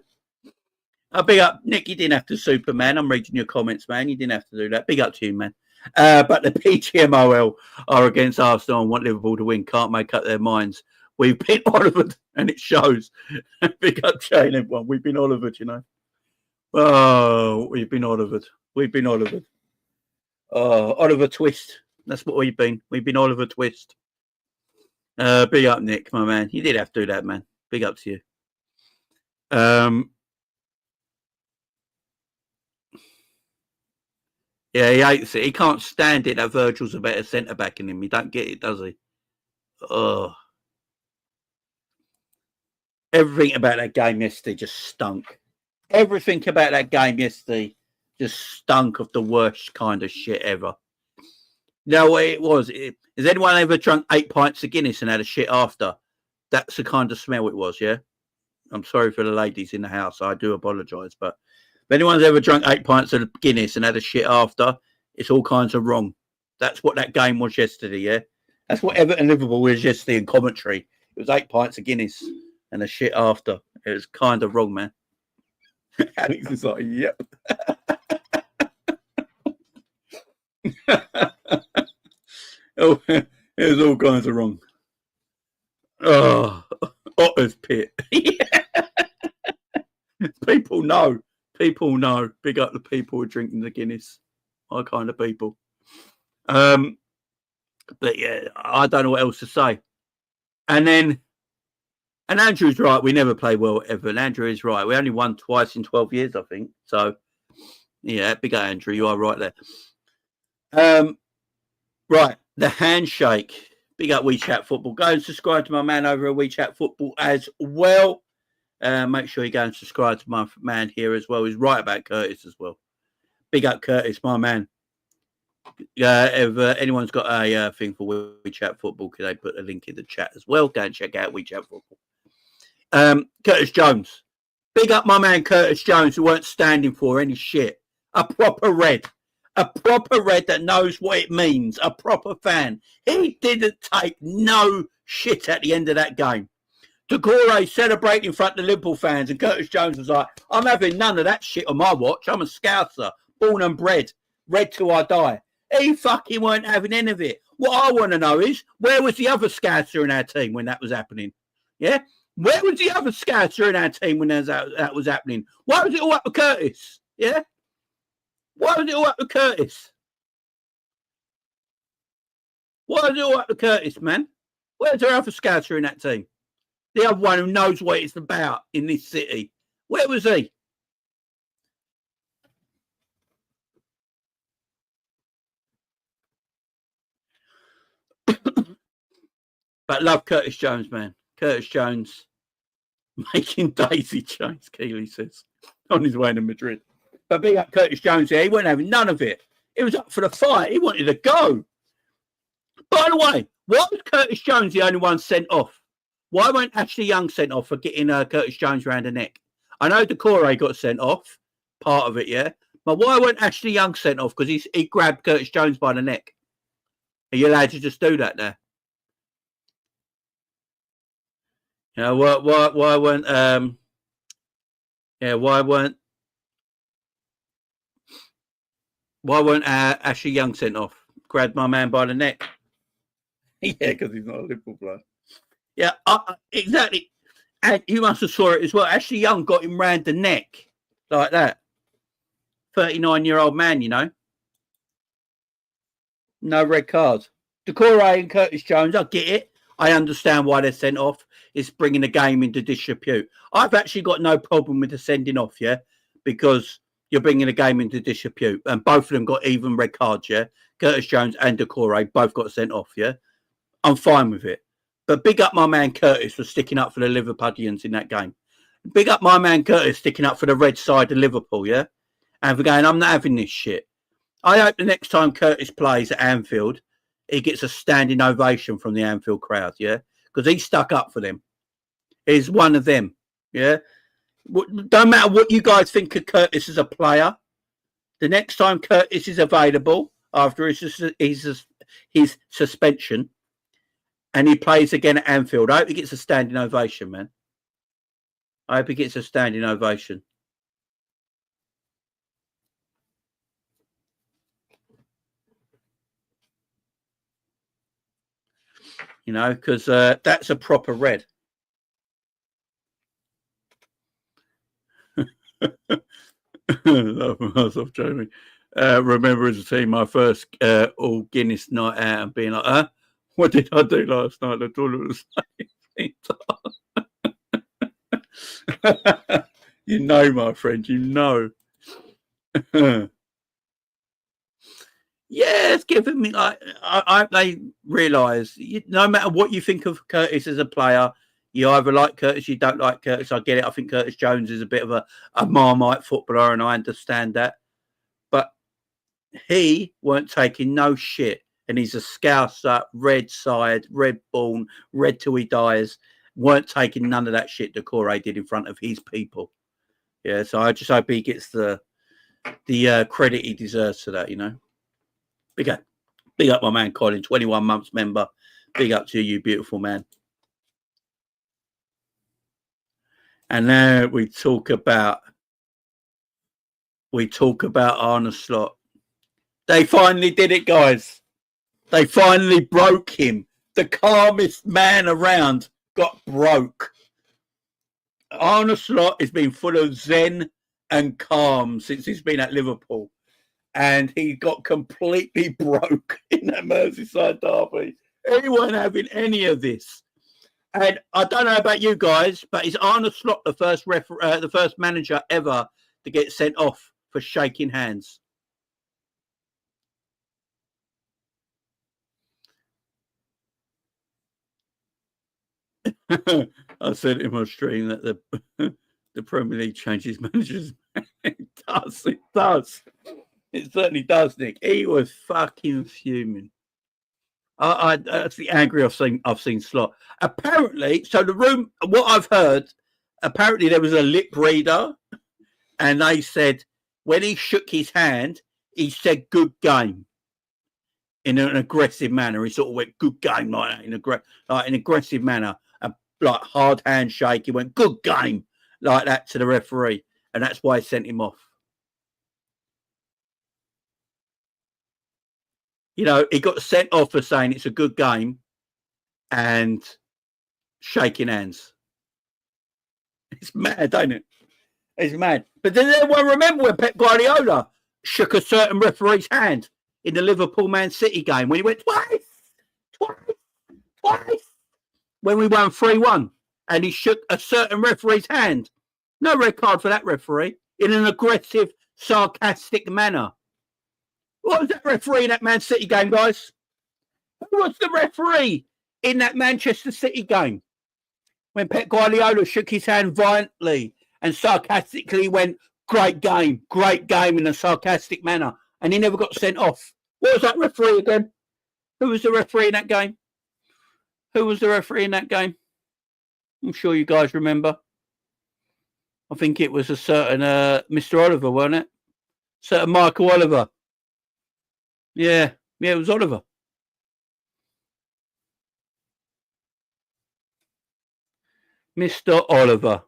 Big up, Nick. You didn't have to Superman. I'm reading your comments, man. You didn't have to do that. Big up to you, man. But the PGMOL are against Arsenal and want Liverpool to win. Can't make up their minds. We've been Olivered, and it shows. Big up, Jane, everyone. We've been Olivered, you know. Oh, we've been Olivered. We've been Olivered. Oh, Oliver Twist. That's what we've been. We've been Oliver Twist. Big up, Nick, my man. You did have to do that, man. Big up to you. Yeah, he hates it. He can't stand it that Virgil's a better centre-back than him. He don't get it, does he? Oh. Everything about that game yesterday just stunk. Everything about that game yesterday just stunk of the worst kind of shit ever. You know what it was? Has anyone ever drunk 8 pints of Guinness and had a shit after? That's the kind of smell it was, yeah? I'm sorry for the ladies in the house. I do apologise. But if anyone's ever drunk 8 pints of Guinness and had a shit after, it's all kinds of wrong. That's what that game was yesterday, yeah? That's what Everton Liverpool was yesterday in commentary. It was 8 pints of Guinness and a shit after. It was kind of wrong, man. Alex is like, yep. Oh, it was all kinds of wrong. Oh, Otter's Pit. People know. People know. Big up the people who are drinking the Guinness. My kind of people. But yeah, I don't know what else to say. And Andrew's right. We never play well ever. And Andrew is right. We only won twice in 12 years, I think. So, yeah, big up, Andrew. You are right there. Right, the handshake. Big up WeChat Football. Go and subscribe to my man over at WeChat Football as well. Make sure you go and subscribe to my man here as well. He's right about Curtis as well. Big up Curtis, my man. If anyone's got a thing for WeChat Football, can they put a link in the chat as well? Go and check out WeChat Football. Curtis Jones. Big up my man Curtis Jones, who weren't standing for any shit. A proper red. A proper red that knows what it means. A proper fan. He didn't take no shit at the end of that game. Decore celebrating in front of the Liverpool fans, and Curtis Jones was like, I'm having none of that shit on my watch. I'm a Scouser, born and bred, red till I die. He fucking weren't having any of it. What I want to know is, where was the other Scouser in our team when that was happening? Yeah? Where was the other Scouser in our team when that was happening? Why was it all up with Curtis? Yeah? Why was it all up with Curtis? Why was it all up with Curtis, man? Where's our other Scouser in that team? The other one who knows what it's about in this city. Where was he? But love Curtis Jones, man. Curtis Jones making daisy chains, Keeley says, on his way to Madrid. But big up Curtis Jones here. He wasn't having none of it. He was up for the fight. He wanted to go. By the way, why was Curtis Jones the only one sent off? Why weren't Ashley Young sent off for getting Curtis Jones around the neck? I know Decore got sent off, part of it, yeah. But why weren't Ashley Young sent off? Because he grabbed Curtis Jones by the neck. Are you allowed to just do that there? You know, why weren't Why weren't Ashley Young sent off? Grabbed my man by the neck. Yeah, because he's not a Liverpool player. Yeah, exactly. And you must have saw it as well. Ashley Young got him round the neck like that. 39-year-old man, you know. No red cards. Decore and Curtis Jones, I get it. I understand why they're sent off. It's bringing the game into disrepute. I've actually got no problem with the sending off, yeah, because you're bringing the game into disrepute. And both of them got even red cards, yeah. Curtis Jones and Decore both got sent off, yeah. I'm fine with it. But big up my man Curtis for sticking up for the Liverpudlians in that game. Big up my man Curtis sticking up for the red side of Liverpool, yeah? And for going, I'm not having this shit. I hope the next time Curtis plays at Anfield, he gets a standing ovation from the Anfield crowd, yeah? Because he stuck up for them. He's one of them, yeah? Don't matter what you guys think of Curtis as a player. The next time Curtis is available after his suspension and he plays again at Anfield, I hope he gets a standing ovation, man. I hope he gets a standing ovation. You know, because that's a proper red. Myself, Jamie. Remember as a team, my first all Guinness night out and being like, what did I do last night? I thought it was the same. You know, my friend, you know. Yeah, it's giving me like I they realise no matter what you think of Curtis as a player, you either like Curtis, you don't like Curtis. I get it. I think Curtis Jones is a bit of a Marmite footballer, and I understand that. But he weren't taking no shit, and he's a Scouser, red side, red born, red till he dies. Weren't taking none of that shit Decore did in front of his people. Yeah, so I just hope he gets the credit he deserves for that. You know. Big up my man Colin, 21 months member. Big up to you, beautiful man. And now we talk about Arne Slot. They finally did it, guys. They finally broke him. The calmest man around got broke. Arne Slot has been full of zen and calm since he's been at Liverpool. And he got completely broke in that Merseyside derby. He wasn't having any of this. And I don't know about you guys, but is Arne Slot the first manager ever to get sent off for shaking hands? I said in my stream that the Premier League changes managers. It does. It certainly does, Nick. He was fucking fuming. That's the angry I've seen Slot. Apparently, so the room, what I've heard, apparently there was a lip reader, and they said when he shook his hand, he said "good game" in an aggressive manner. He sort of went "good game" like that, in an aggressive manner, like hard handshake. He went "good game" like that to the referee, and that's why he sent him off. You know, he got sent off for saying it's a good game and shaking hands. It's mad, ain't it? It's mad. But then everyone remember when Pep Guardiola shook a certain referee's hand in the Liverpool Man City game when he went twice, when we won 3-1 and he shook a certain referee's hand. No red card for that referee in an aggressive, sarcastic manner. What was that referee in that Man City game, guys? Who was the referee in that Manchester City game? When Pep Guardiola shook his hand violently and sarcastically went, great game in a sarcastic manner, and he never got sent off. What was that referee again? Who was the referee in that game? I'm sure you guys remember. I think it was a certain Mr. Oliver, wasn't it? Certain Michael Oliver. Yeah, it was Oliver. Mr. Oliver.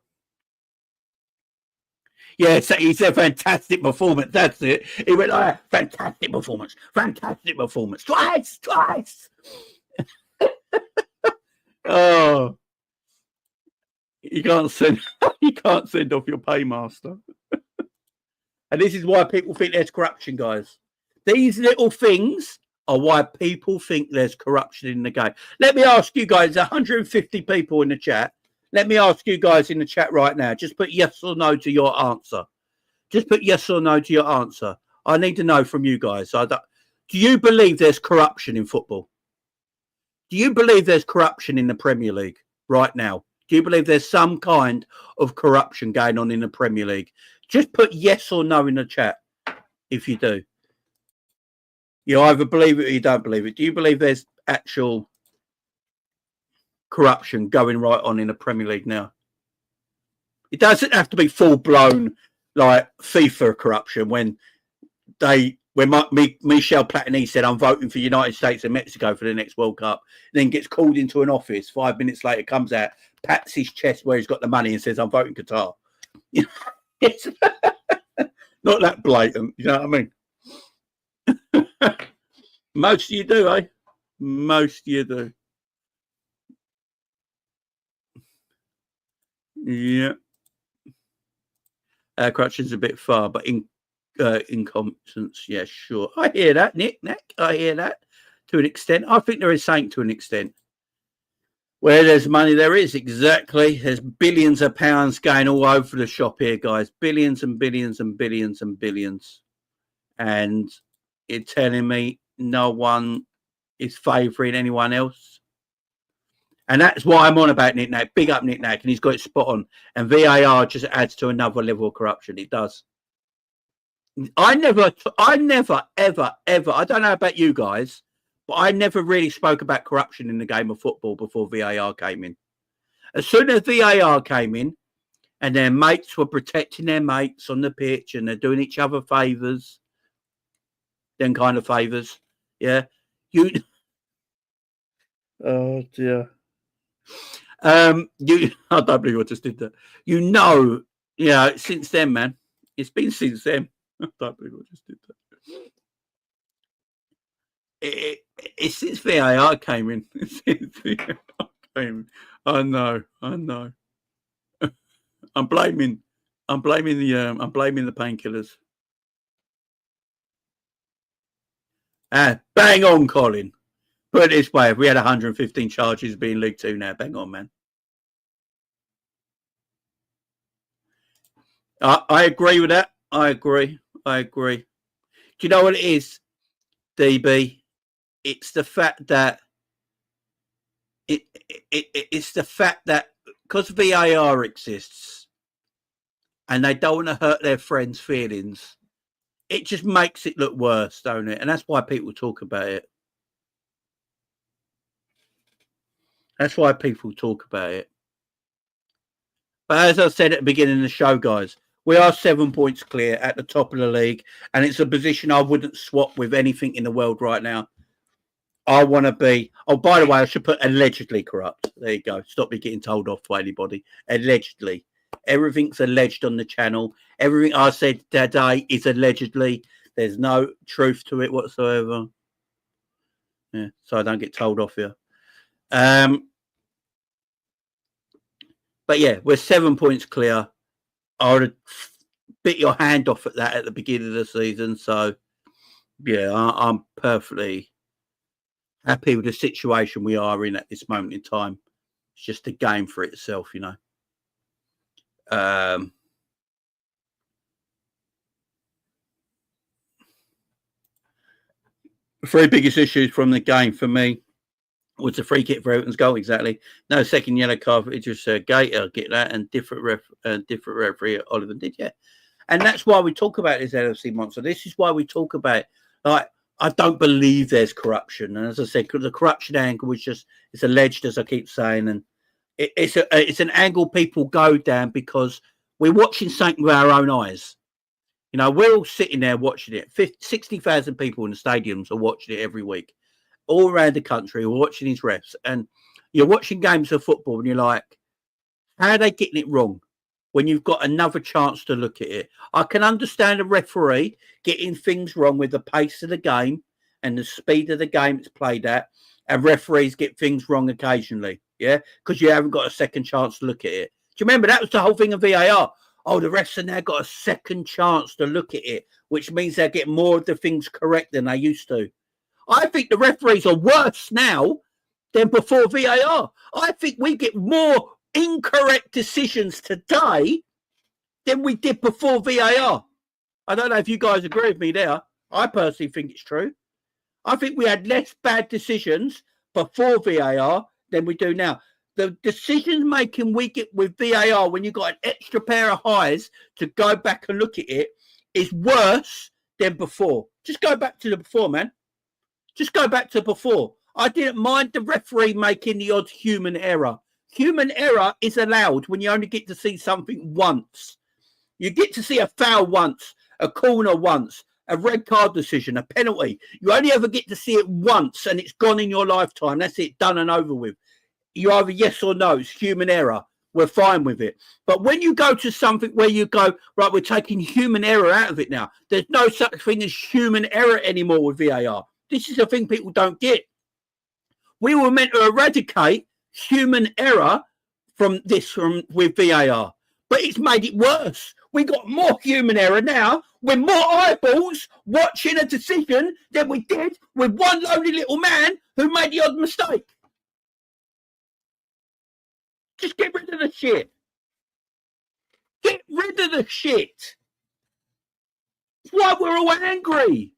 Yes, he said fantastic performance. That's it. He went like fantastic performance, twice. Oh, you can't send off your paymaster. And this is why people think there's corruption, guys. These little things are why people think there's corruption in the game. Let me ask you guys, 150 people in the chat. Let me ask you guys in the chat right now. Just put yes or no to your answer. Just put yes or no to your answer. I need to know from you guys. Do you believe there's corruption in football? Do you believe there's corruption in the Premier League right now? Do you believe there's some kind of corruption going on in the Premier League? Just put yes or no in the chat if you do. You either believe it or you don't believe it. Do you believe there's actual corruption going right on in the Premier League now? It doesn't have to be full-blown like FIFA corruption when Michel Platini said, I'm voting for United States and Mexico for the next World Cup, then gets called into an office, 5 minutes later comes out, pats his chest where he's got the money and says, I'm voting Qatar. You know, it's not that blatant, you know what I mean? Most of you do, eh? Most of you do. Yeah. Corruption's a bit far, but incompetence, yeah, sure. I hear that, Nick. I hear that to an extent. I think there is something to an extent. Where there's money, there is, exactly. There's billions of pounds going all over the shop here, guys. Billions and billions and billions and billions. And you're telling me no one is favouring anyone else? And that's why I'm on about Nick Nack. Big up Nick Nack, and he's got it spot on. And VAR just adds to another level of corruption. It does. I never, ever, I don't know about you guys, but I never really spoke about corruption in the game of football before VAR came in. As soon as VAR came in and their mates were protecting their mates on the pitch and they're doing each other favours, them kind of favours, yeah. Oh, dear. I don't believe I just did that. Since then, man. It's been since then. I don't believe I just did that. It's since VAR came in. I know. I'm blaming the painkillers. Bang on, Colin. Put it this way, if we had 115 charges being League Two now, bang on, man. I agree with that. I agree. Do you know what it is, DB? It's the fact that it's the fact that because VAR exists and they don't want to hurt their friends' feelings, it just makes it look worse, don't it? And that's why people talk about it. But as I said at the beginning of the show, guys, we are 7 points clear at the top of the league, and it's a position I wouldn't swap with anything in the world right now. I want to be... Oh, by the way, I should put allegedly corrupt. There you go. Stop me getting told off by anybody. Allegedly. Everything's alleged on the channel. Everything I said today is allegedly. There's no truth to it whatsoever. Yeah, so I don't get told off here. But yeah, we're 7 points clear. I would have bit your hand off at that at the beginning of the season. So, yeah, I'm perfectly happy with the situation we are in at this moment in time. It's just a game for itself, you know. The three biggest issues from the game for me was the free kick for Everton's goal, exactly. No second yellow card for Idris Gator, get that, and different referee at Oliver did, yeah. And that's why we talk about this LFC monster. This is why we talk about, like, I don't believe there's corruption. And as I said, the corruption angle was just, it's alleged, as I keep saying, and it's an angle people go down because we're watching something with our own eyes. You know, we're all sitting there watching it. 60,000 people in the stadiums are watching it every week. All around the country, we're watching these refs. And you're watching games of football and you're like, how are they getting it wrong? when you've got another chance to look at it. I can understand a referee getting things wrong with the pace of the game and the speed of the game it's played at, and referees get things wrong occasionally, yeah, because you haven't got a second chance to look at it. Do you remember that was the whole thing of VAR? Oh, the refs have now got a second chance to look at it, which means they get more of the things correct than they used to. I think the referees are worse now than before VAR. I think we get more incorrect decisions today than we did before VAR. I don't know if you guys agree with me there. I personally think it's true. I think we had less bad decisions before VAR than we do now. The decision making we get with VAR when you've got an extra pair of eyes to go back and look at it is worse than before. Just go back to the before, man. Just go back to before. I didn't mind the referee making the odd human error. Human error is allowed when you only get to see something once. You get to see a foul once, a corner once, a red card decision, a penalty. You only ever get to see it once and it's gone in your lifetime. That's it, done and over with. You either yes or no, it's human error. We're fine with it. But when you go to something where you go, right, we're taking human error out of it now. There's no such thing as human error anymore with VAR. This is the thing people don't get. We were meant to eradicate human error with VAR, but it's made it worse. We got more human error now with more eyeballs watching a decision than we did with one lonely little man who made the odd mistake. Just get rid of the shit. Get rid of the shit. That's why we're all angry.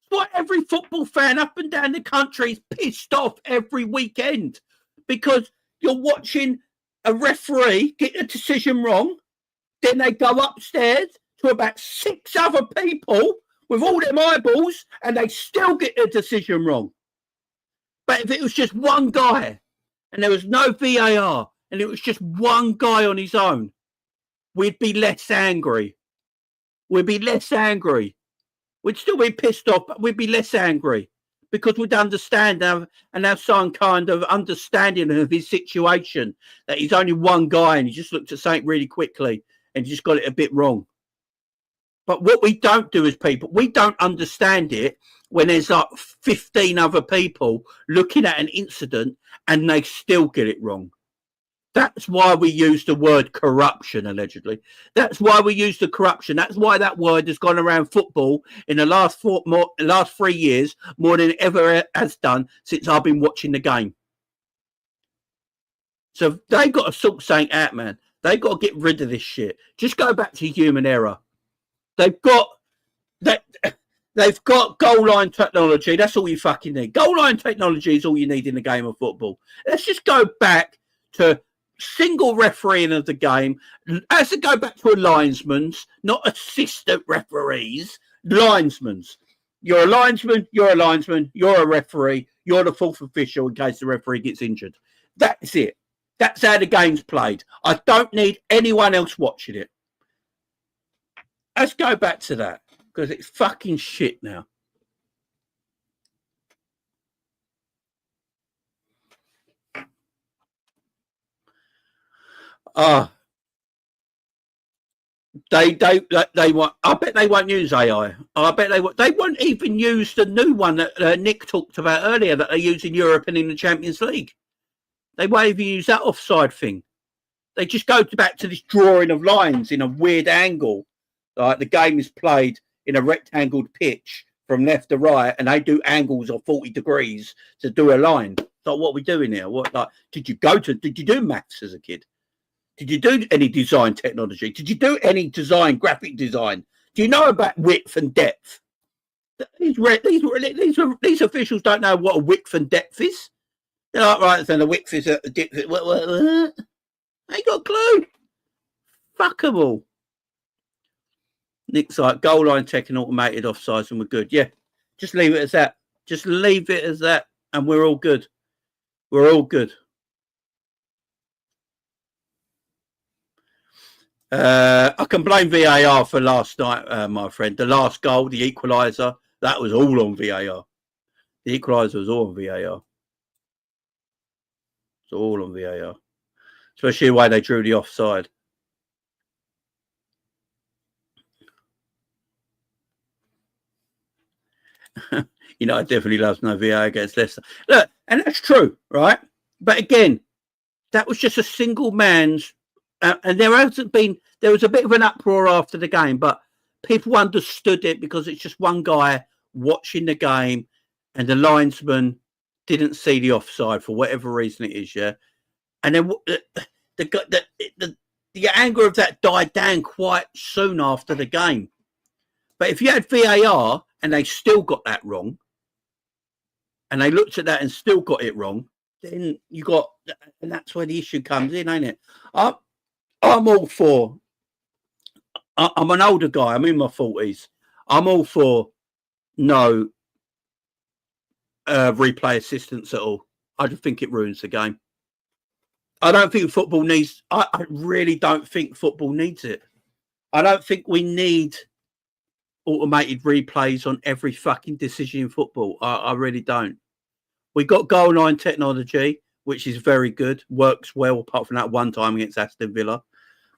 That's why every football fan up and down the country is pissed off every weekend, because you're watching a referee get a decision wrong, then they go upstairs to about 6 other people with all them eyeballs and they still get the decision wrong. But if it was just one guy and there was no VAR and it was just one guy on his own, we'd be less angry. We'd be less angry. We'd still be pissed off, but we'd be less angry because we'd understand and have some kind of understanding of his situation, that he's only one guy and he just looked at something really quickly and just got it a bit wrong. But what we don't do as people, we don't understand it when there's like 15 other people looking at an incident and they still get it wrong. That's why we use the word corruption, allegedly. That's why we use the corruption. That's why that word has gone around football in the last 3 years more than it ever has done since I've been watching the game. So they got to sort something out, man. They got to get rid of this shit. Just go back to human error. They've got goal line technology. That's all you fucking need. Goal line technology is all you need in the game of football. Let's just go back to single refereeing of the game. Let's go back to a linesman's, not assistant referees. Linesman's. You're a linesman. You're a linesman. You're a referee. You're the fourth official in case the referee gets injured. That's it. That's how the game's played. I don't need anyone else watching it. Let's go back to that, because it's fucking shit now. They want. I bet they won't use AI. I bet they won't even use the new one that Nick talked about earlier that they use in Europe and in the Champions League. They won't even use that offside thing. They just go back to this drawing of lines in a weird angle. Like the game is played in a rectangled pitch from left to right, and they do angles of 40 degrees to do a line. So what are we doing here? What, like, did you do maths as a kid? Did you do any design technology? Did you do any graphic design? Do you know about width and depth? These officials don't know what a width and depth is. They're like, right, so the width is at the depth. What? I ain't got a clue. Fuck them all. Nick's like, goal line tech and automated offsides and we're good. Yeah, just leave it as that. Just leave it as that and we're all good. We're all good. I can blame VAR for last night, my friend. The last goal, the equaliser, that was all on VAR. The equaliser was all on VAR. It's all on VAR. Especially the way they drew the offside. definitely loves no VAR against Leicester. Look, and that's true, right? But again, that was just a single man's, and there was a bit of an uproar after the game, but people understood it because it's just one guy watching the game, and the linesman didn't see the offside for whatever reason it is, yeah. And then the anger of that died down quite soon after the game. But if you had VAR and they still got that wrong, and they looked at that and still got it wrong, then and that's where the issue comes in, ain't it? I'm all for. I'm an older guy. I'm in my 40s. I'm all for no replay assistance at all. I just think it ruins the game. I don't think football needs. I really don't think football needs it. I don't think we need automated replays on every fucking decision in football. I really don't. We got goal line technology, which is very good, works well, apart from that one time against Aston Villa.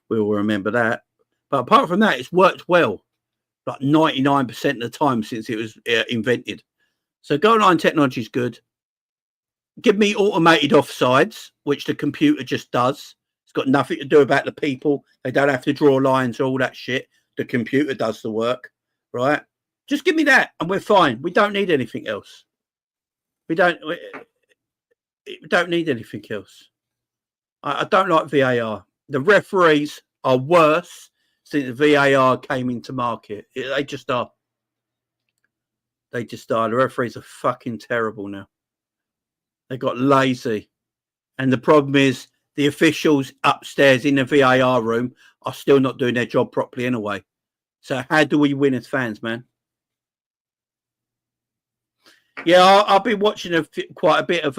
We all remember that. But apart from that, it's worked well, like 99% of the time since it was invented. So goal line technology is good. Give me automated offsides, which the computer just does. It's got nothing to do about the people. They don't have to draw lines or all that shit. The computer does the work, right? Just give me that and we're fine. We don't need anything else. We don't need anything else. I don't like VAR. The referees are worse since VAR came into market. They just are. They just are. The referees are fucking terrible now. They got lazy. And the problem is the officials upstairs in the VAR room are still not doing their job properly anyway. So how do we win as fans, man? Yeah, I've been watching quite a bit of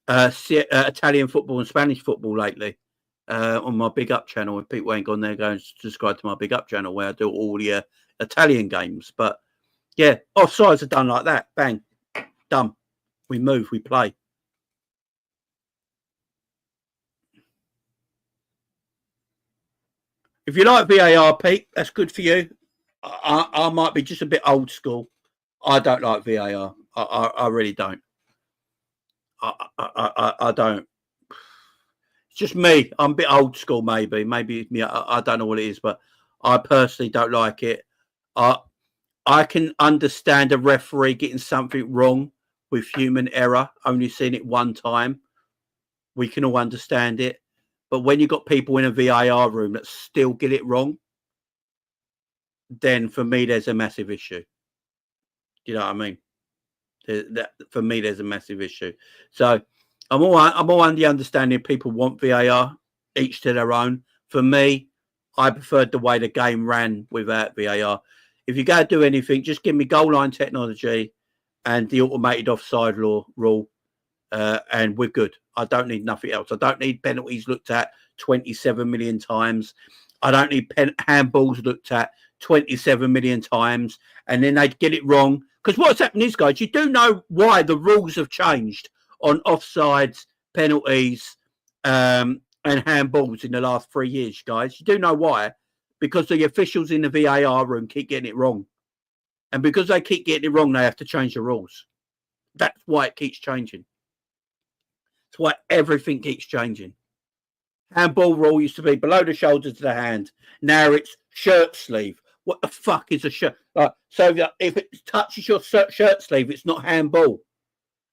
Italian football and Spanish football lately on my Big Up channel. If people ain't gone there, go and subscribe to my Big Up channel where I do all the Italian games. But yeah, offsides are done like that. Bang. Done. We move, we play. If you like VAR, Pete, that's good for you. I might be just a bit old school. I don't like VAR. I really don't. I don't. It's just me. I'm a bit old school, maybe. Maybe it's me. I don't know what it is, but I personally don't like it. I can understand a referee getting something wrong with human error, only seeing it one time. We can all understand it. But when you've got people in a VAR room that still get it wrong, then for me, there's a massive issue. Do you know what I mean? For me, there's a massive issue. So I'm all under the understanding people want VAR, each to their own. For me, I preferred the way the game ran without VAR. If you go to do anything, just give me goal line technology and the automated offside rule, and we're good. I don't need nothing else. I don't need penalties looked at 27 million times. I don't need handballs looked at 27 million times, and then they'd get it wrong. Because what's happened is, guys, you do know why the rules have changed on offsides, penalties, and handballs in the last 3 years, guys. You do know why. Because the officials in the VAR room keep getting it wrong. And because they keep getting it wrong, they have to change the rules. That's why it keeps changing. That's why everything keeps changing. Handball rule used to be below the shoulder to the hand. Now it's shirt sleeve. What the fuck is a shirt? So if it touches your shirt sleeve, it's not handball.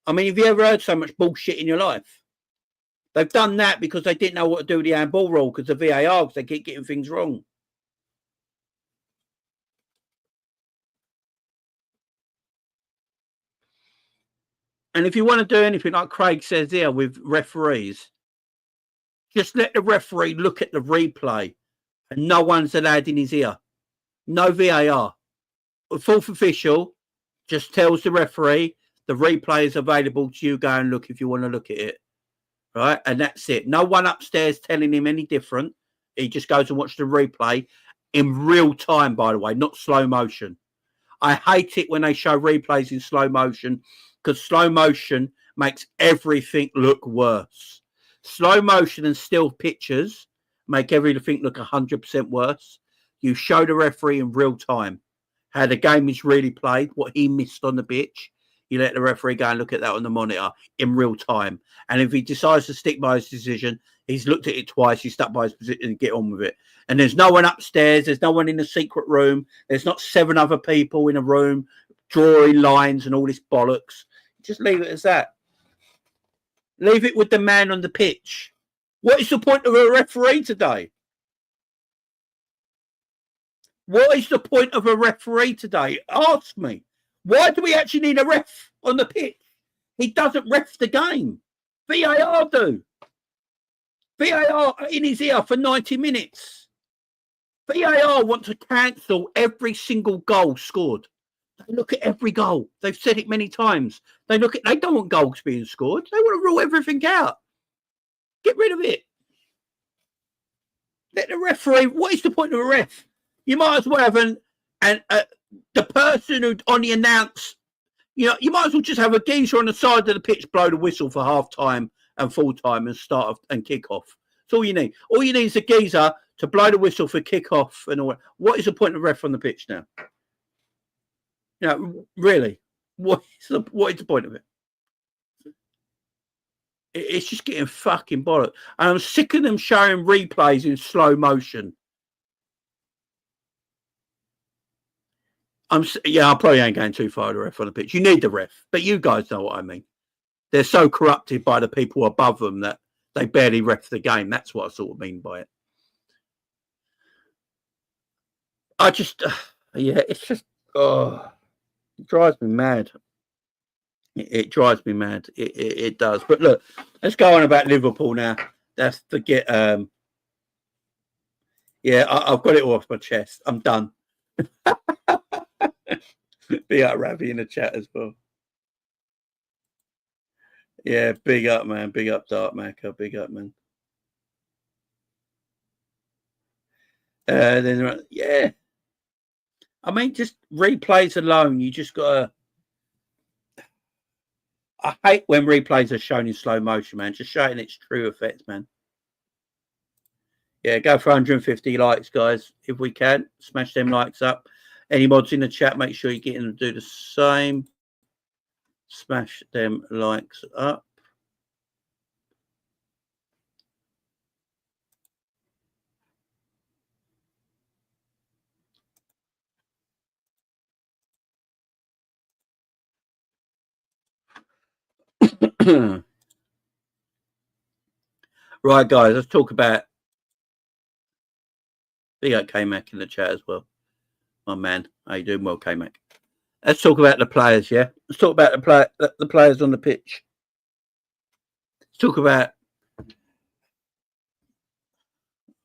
I mean, have you ever heard so much bullshit in your life? They've done that because they didn't know what to do with the handball rule because of VAR, because they keep getting things wrong. And if you want to do anything like Craig says here with referees, just let the referee look at the replay and no one's allowed in his ear. No VAR. The fourth official just tells the referee the replay is available to you. Go and look if you want to look at it. Right? And that's it. No one upstairs telling him any different. He just goes and watches the replay in real time, by the way, not slow motion. I hate it when they show replays in slow motion because slow motion makes everything look worse. Slow motion and still pictures make everything look 100% worse. You show the referee in real time how the game is really played, what he missed on the pitch. You let the referee go and look at that on the monitor in real time. And if he decides to stick by his decision, he's looked at it twice, he's stuck by his position and get on with it. And there's no one upstairs, there's no one in the secret room, there's not 7 other people in a room drawing lines and all this bollocks. Just leave it as that. Leave it with the man on the pitch. What is the point of a referee today? What is the point of a referee today? Ask me. Why do we actually need a ref on the pitch? He doesn't ref the game. VAR do. VAR in his ear for 90 minutes. VAR want to cancel every single goal scored. They look at every goal. They've said it many times. They don't want goals being scored. They want to rule everything out. Get rid of it. Let the referee. What is the point of a ref? You might as well have the person who on the announce. You know, you might as well just have a geezer on the side of the pitch blow the whistle for half time and full time and start and kick off. That's all you need. All you need is a geezer to blow the whistle for kick off and all that. What is the point of ref on the pitch now? You know, really, what is the point of it? It's just getting fucking bollocks. And I'm sick of them showing replays in slow motion. I probably ain't going too far to ref on the pitch. You need the ref, but you guys know what I mean. They're so corrupted by the people above them that they barely ref the game. That's what I sort of mean by it. It's just, it drives me mad. It drives me mad. It does. But look, let's go on about Liverpool now. That's forget. I've got it all off my chest. I'm done. Big up Ravi in the chat as well. Yeah, big up, man. Big up, Dark Macca. Big up, man. Yeah. I mean, just replays alone. You just gotta. I hate when replays are shown in slow motion, man. Just showing its true effects, man. Yeah, go for 150 likes, guys, if we can. Smash them likes up. Any mods in the chat, make sure you get in and do the same. Smash them likes up. Right, guys, let's talk about. Big up K-Mac in the chat as well. My man, how you doing? Well, K-Mac. Let's talk about the players, yeah? Let's talk about the players on the pitch. Let's talk about.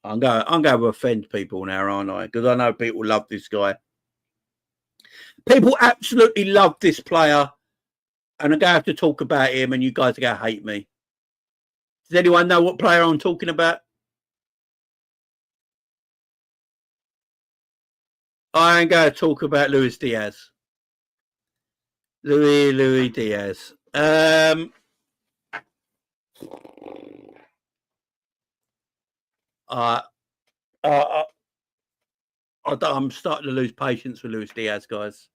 I'm going to offend people now, aren't I? Because I know people love this guy. People absolutely love this player. And I'm going to have to talk about him, and you guys are going to hate me. Does anyone know what player I'm talking about? I ain't going to talk about Luis Diaz. Luis Diaz. I'm starting to lose patience with Luis Diaz, guys.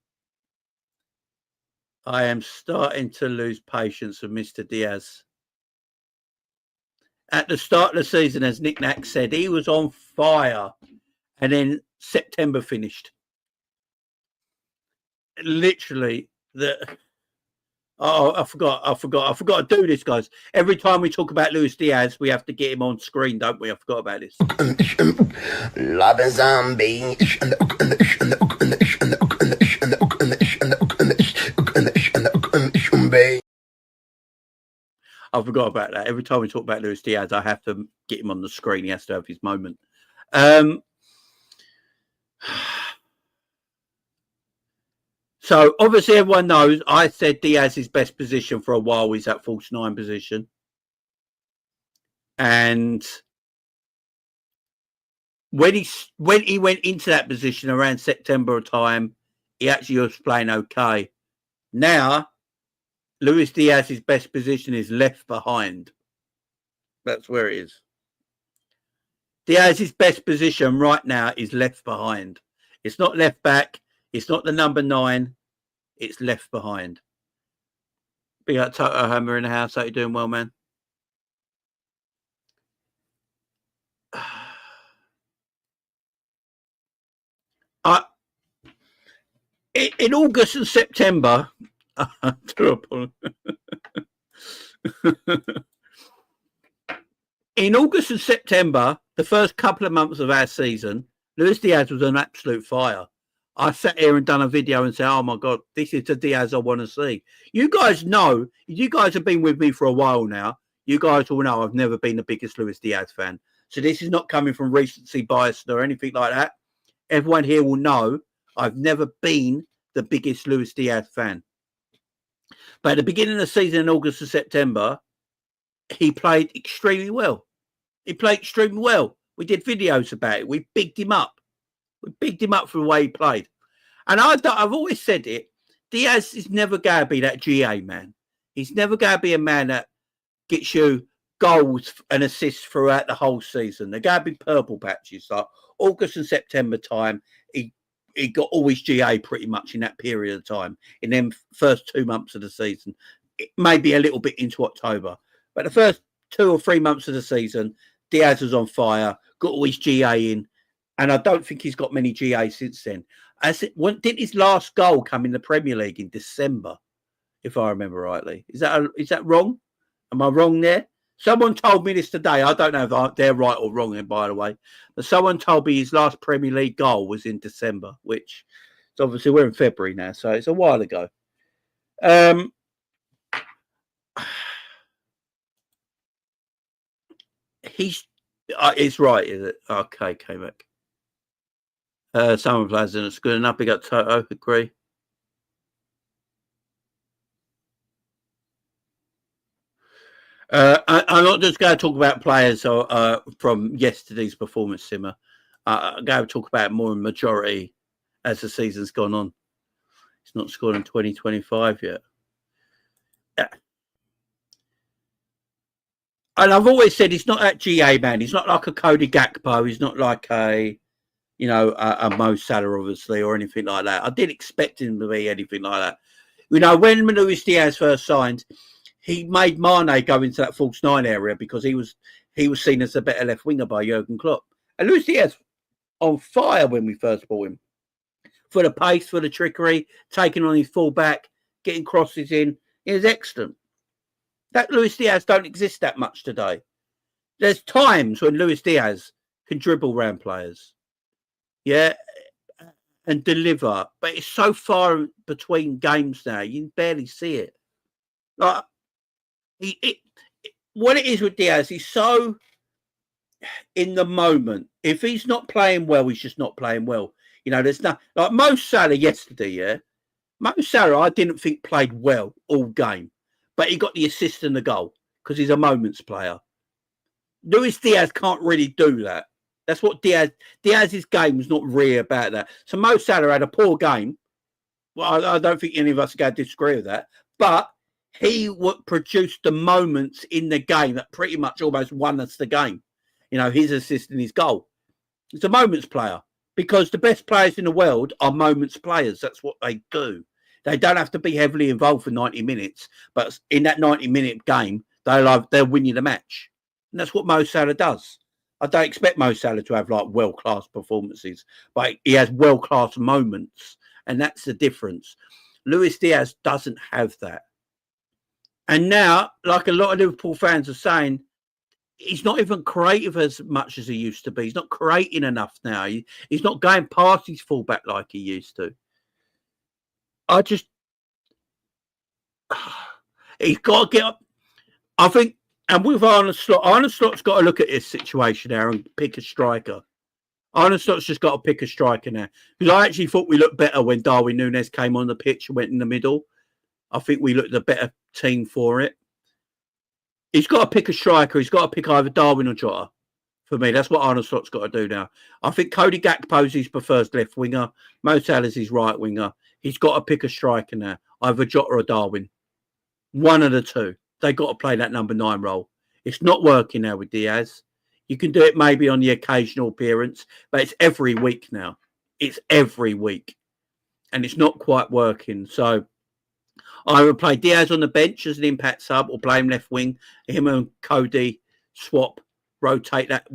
I am starting to lose patience with Mr. Diaz. At the start of the season, as Nick Nack said, he was on fire. And then September finished. Literally, I forgot to do this, guys. Every time we talk about Luis Diaz, we have to get him on screen, don't we? I forgot about this. Love a zombie. I forgot about that. Every time we talk about Luis Diaz, I have to get him on the screen. He has to have his moment. So obviously everyone knows I said Diaz's best position for a while is that false 9 position. And when he went into that position around September time, he actually was playing okay. Now, Luis Diaz's best position is left behind. That's where it is. Diaz's best position right now is left behind. It's not left back. It's not the number 9. It's left behind. Big up Toto Hammer in the house. How you doing well, man? In August and September, in August and September, the first couple of months of our season, Luis Diaz was an absolute fire. I sat here and done a video and said, oh my God, this is the Diaz I want to see. You guys know, you guys have been with me for a while now. You guys will know I've never been the biggest Luis Diaz fan. So this is not coming from recency bias or anything like that. Everyone here will know I've never been the biggest Luis Diaz fan. But at the beginning of the season in August and September, he played extremely well. He played extremely well. We did videos about it. We bigged him up. We bigged him up for the way he played. And I've always said it, Diaz is never going to be that GA man. He's never going to be a man that gets you goals and assists throughout the whole season. They're going to be purple patches. Like August and September time, he got always GA pretty much in that period of time. In them first 2 months of the season, maybe a little bit into October. But the first 2 or 3 months of the season, Diaz was on fire, got always GA in. And I don't think he's got many GA since then. Did his last goal come in the Premier League in December, if I remember rightly? Is that wrong? Am I wrong there? Someone told me this today. I don't know if they're right or wrong, by the way. But someone told me his last Premier League goal was in December, which is obviously we're in February now, so it's a while ago. It's right, is it? Okay, K-Mac. Someone plays and it's good enough. We got Toto, agree. I'm not just going to talk about players from yesterday's performance, Simmer. I'm going to talk about more in majority as the season's gone on. He's not scored in 2025 yet. And I've always said he's not that GA man. He's not like a Cody Gakpo. He's not like a Mo Salah, obviously, or anything like that. I didn't expect him to be anything like that. When Luis Diaz first signed, he made Mane go into that false 9 area because he was seen as a better left winger by Jurgen Klopp. And Luis Diaz on fire when we first bought him. For the pace, for the trickery, taking on his full back, getting crosses in. It was excellent. That Luis Diaz don't exist that much today. There's times when Luis Diaz can dribble around players. Yeah, and deliver. But it's so far between games now, you can barely see it. Like, what it is with Diaz, he's so in the moment. If he's not playing well, he's just not playing well. There's no like Mo Salah yesterday. Yeah, Mo Salah, I didn't think played well all game, but he got the assist and the goal because he's a moments player. Luis Diaz can't really do that. That's what Diaz's game was not really about that. So Mo Salah had a poor game. Well, I don't think any of us are going to disagree with that, but he would produce the moments in the game that pretty much almost won us the game. His assist and his goal. He's a moments player because the best players in the world are moments players. That's what they do. They don't have to be heavily involved for 90 minutes, but in that 90-minute game, they'll win you the match. And that's what Mo Salah does. I don't expect Mo Salah to have like world-class performances, but he has world-class moments, and that's the difference. Luis Diaz doesn't have that. And now, like a lot of Liverpool fans are saying, he's not even creative as much as he used to be. He's not creating enough now. He's not going past his fullback like he used to. He's got to get up. I think, and with Arne Slot's got to look at his situation now and pick a striker. Arne Slot's just got to pick a striker now. Because I actually thought we looked better when Darwin Núñez came on the pitch and went in the middle. I think we looked a better team for it. He's got to pick a striker. He's got to pick either Darwin or Jota. For me, that's what Arne Slot's got to do now. I think Cody Gakpo's his preferred left winger. Mo Salah's his right winger. He's got to pick a striker now. Either Jota or Darwin. One of the two. They got to play that number 9 role. It's not working now with Diaz. You can do it maybe on the occasional appearance, but it's every week now. It's every week. and it's not quite working. So I would play Diaz on the bench as an impact sub, or play him left wing. Him and Cody swap, rotate that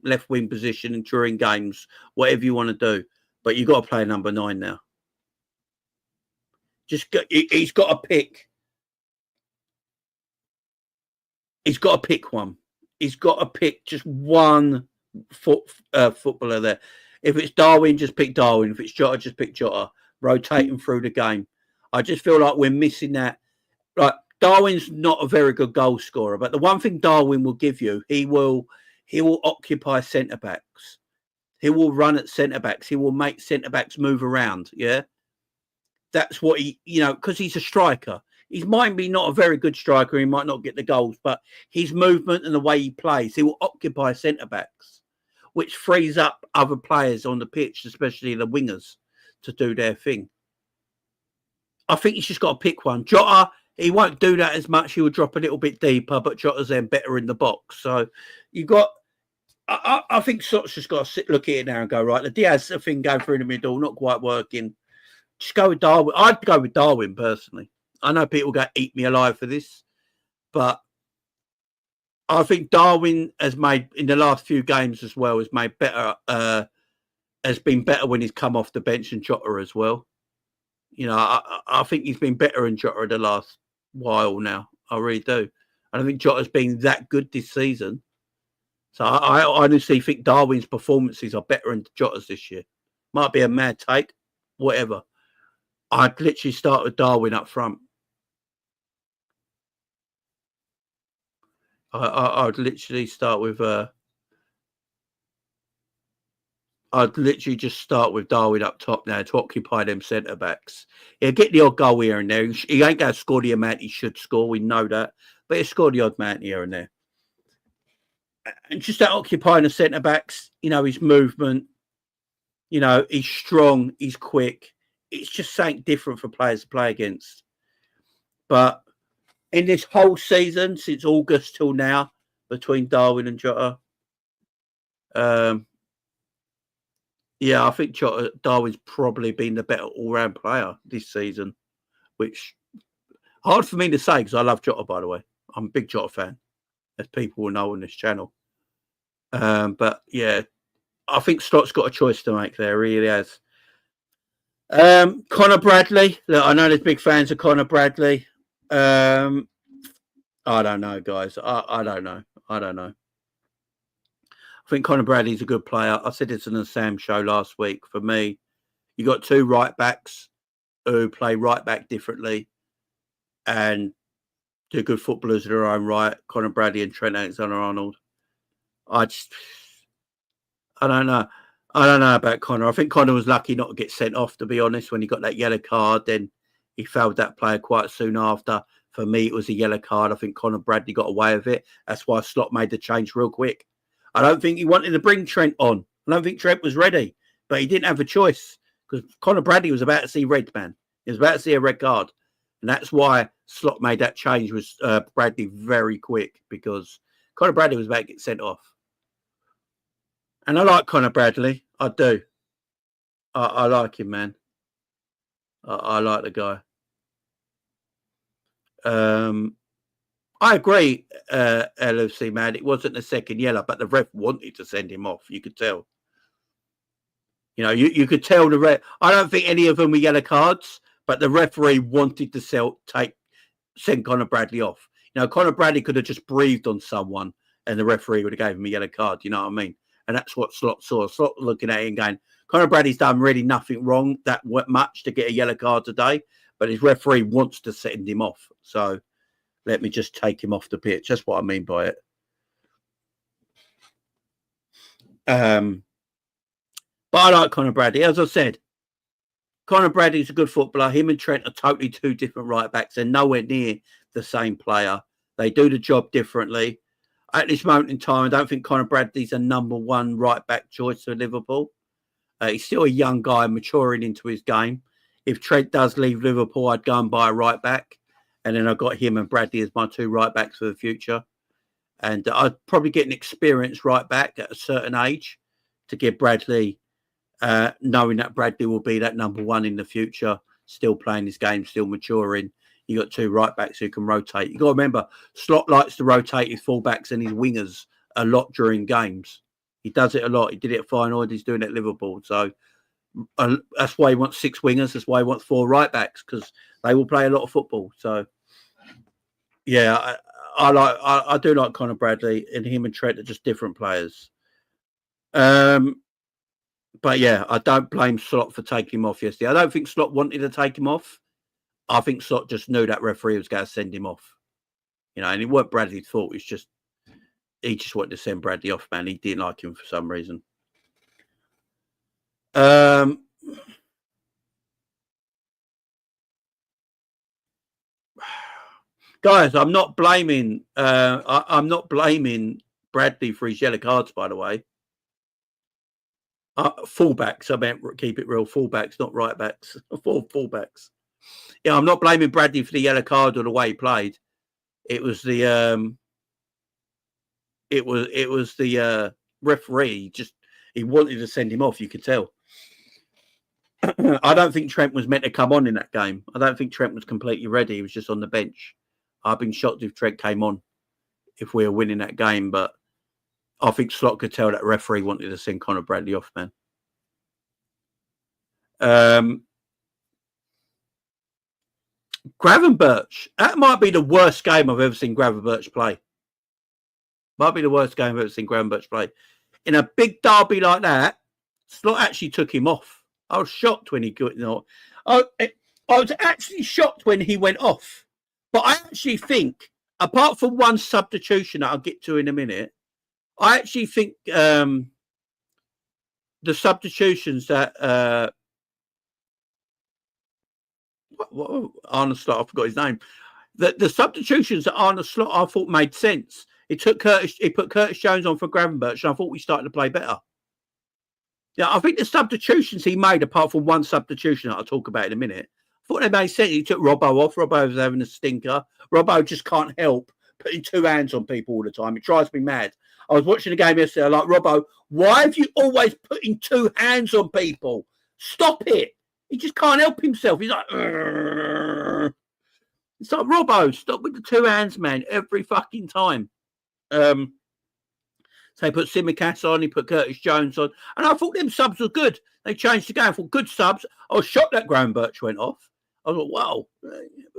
left wing position during games, whatever you want to do. But you've got to play number 9 now. He's got to pick. He's got to pick one. He's got to pick just one footballer there. If it's Darwin, just pick Darwin. If it's Jota, just pick Jota. Rotate him through the game. I just feel like we're missing that. Like, Darwin's not a very good goal scorer, but the one thing Darwin will give you, he will occupy centre backs. He will run at centre backs. He will make centre backs move around. Yeah, that's what he, because he's a striker. He might be not a very good striker. He might not get the goals, but his movement and the way he plays, he will occupy centre backs, which frees up other players on the pitch, especially the wingers, to do their thing. I think he's just got to pick one. Jota, he won't do that as much. He will drop a little bit deeper, but Jota's then better in the box. So you got, I think Slot's just got to look at it now and go, right, the Diaz thing going through the middle, not quite working. Just go with Darwin. I'd go with Darwin personally. I know people go eat me alive for this, but I think Darwin has made, in the last few games as well, has made better, has been better when he's come off the bench than Jota as well. I think he's been better than Jota the last while now. I really do. I don't think Jota's been that good this season. So I honestly think Darwin's performances are better than Jota's this year. Might be a mad take, whatever. I'd literally start with Darwin up front. I'd literally start with I'd literally just start with Darwin up top now to occupy them centre backs. He'll get the odd goal here and there. He ain't going to score the amount he should score. We know that, but he'll score the odd amount here and there. And just that occupying the centre backs, his movement, he's strong, he's quick. It's just something different for players to play against. But in this whole season, since August till now, between Darwin and Jota, I think Darwin's probably been the better all-round player this season, which hard for me to say because I love Jota, by the way. I'm a big Jota fan, as people will know on this channel. But yeah, I think Slot's got a choice to make there. He really has. Conor Bradley. Look, I know there's big fans of Conor Bradley. I don't know, guys. I don't know. I think Conor Bradley's a good player. I said this on the Sam show last week. For me, you got 2 right backs who play right back differently and do good footballers in their own right. Conor Bradley and Trent Alexander-Arnold. I don't know. I don't know about Conor. I think Conor was lucky not to get sent off, to be honest, when he got that yellow card. Then he fouled that player quite soon after. For me, it was a yellow card. I think Conor Bradley got away with it. That's why Slot made the change real quick. I don't think he wanted to bring Trent on. I don't think Trent was ready, but he didn't have a choice because Conor Bradley was about to see red, man. He was about to see a red card. And that's why Slot made that change with Bradley very quick, because Conor Bradley was about to get sent off. And I like Conor Bradley. I do. I like him, man. I like the guy. I agree, LFC, man. It wasn't the second yellow, but the ref wanted to send him off. You could tell. You could tell the ref. I don't think any of them were yellow cards, but the referee wanted to send Conor Bradley off. Conor Bradley could have just breathed on someone and the referee would have gave him a yellow card. You know what I mean? And that's what Slot saw. Slot looking at it and going, Conor Bradley's done really nothing wrong that much to get a yellow card today, but his referee wants to send him off. So let me just take him off the pitch. That's what I mean by it. But I like Conor Bradley. As I said, Conor Bradley's a good footballer. Him and Trent are totally 2 different right backs. They're nowhere near the same player. They do the job differently. At this moment in time, I don't think Conor Bradley's a number 1 right back choice for Liverpool. He's still a young guy maturing into his game. If Trent does leave Liverpool, I'd go and buy a right back. And then I've got him and Bradley as my 2 right backs for the future. And I'd probably get an experienced right back at a certain age to give Bradley knowing that Bradley will be that number one in the future, still playing his game, still maturing. You got two right backs who can rotate. You got to remember, Slot likes to rotate his fullbacks and his wingers a lot during games. He does it a lot. He did it at Feyenoord. He's doing it at Liverpool. So that's why he wants 6 wingers. That's why he wants 4 right backs, because they will play a lot of football. So yeah, I do like Conor Bradley, and him and Trent are just different players. But yeah, I don't blame Slot for taking him off yesterday. I don't think Slot wanted to take him off. I think Slot just knew that referee was going to send him off. You know, and it weren't Bradley's fault. It's just, he just wanted to send Bradley off, man. He didn't like him for some reason. Guys, I'm not blaming I'm not blaming Bradley for his yellow cards, by the way. Fullbacks, I meant, keep it real, fullbacks, not right backs. Fullbacks. Yeah, I'm not blaming Bradley for the yellow card or the way he played. It was the referee. He wanted to send him off, you could tell. I don't think Trent was meant to come on in that game. I don't think Trent was completely ready. He was just on the bench. I've been shocked if Trent came on, if we were winning that game. But I think Slot could tell that referee wanted to send Conor Bradley off, man. Gravenberch. That might be the worst game I've ever seen Gravenberch play. Might be the worst game I've ever seen Gravenberch play. In a big derby like that, Slot actually took him off. I was shocked when he got, I was actually shocked when he went off. But I actually think, apart from one substitution that I'll get to in a minute, I actually think the substitutions that Arne Slot, I forgot his name. The substitutions that Arne Slot I thought made sense. He put Curtis Jones on for Gravenberch, and I thought we started to play better. Yeah, I think the substitutions he made, apart from one substitution that I'll talk about in a minute, I thought they made sense. He took Robbo off. Robbo was having a stinker. Robbo just can't help putting 2 hands on people all the time. It drives me mad. I was watching the game yesterday. I'm like, Robbo, why have you always putting 2 hands on people? Stop it. He just can't help himself. He's like, Urgh. It's like, Robbo, stop with the 2 hands, man, every fucking time. So he put Simicast on, he put Curtis Jones on, and I thought them subs were good. They changed the game. I thought good subs. I was shocked that Gravenberch went off. I thought, wow,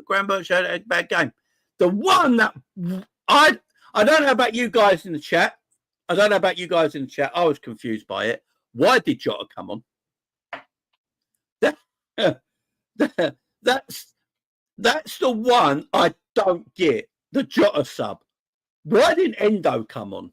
Gravenberch had a bad game. The one that I don't know about you guys in the chat. I was confused by it. Why did Jota come on? That's the one I don't get. The Jota sub. Why didn't Endo come on?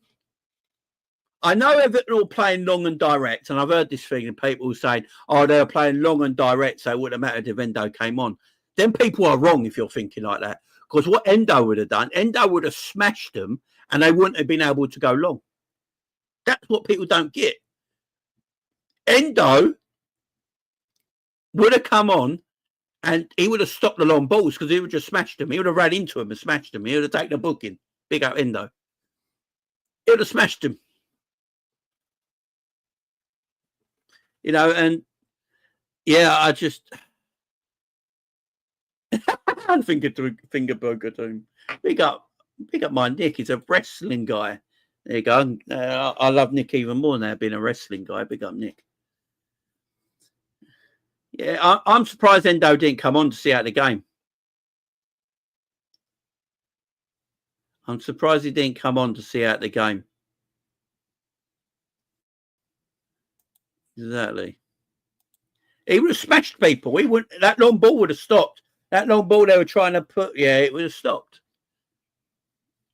I know Everton all playing long and direct, and I've heard this thing, and people saying, oh, they were playing long and direct, so it wouldn't have mattered if Endo came on. Then people are wrong if you're thinking like that. Because what Endo would have done, Endo would have smashed them, and they wouldn't have been able to go long. That's what people don't get. Endo would have come on, and he would have stopped the long balls, because he would have just smashed them. He would have ran into them and smashed them. He would have taken a booking. Big up Endo. He would have smashed them. You know, and yeah, I just finger burger to him. Big up my Nick. He's a wrestling guy. There you go. I love Nick even more now, being a wrestling guy. Big up Nick. Yeah, I'm surprised Endo didn't come on to see out the game. I'm surprised he didn't come on to see out the game. Exactly. He would have smashed people. That long ball would have stopped. That long ball they were trying to put, it would have stopped.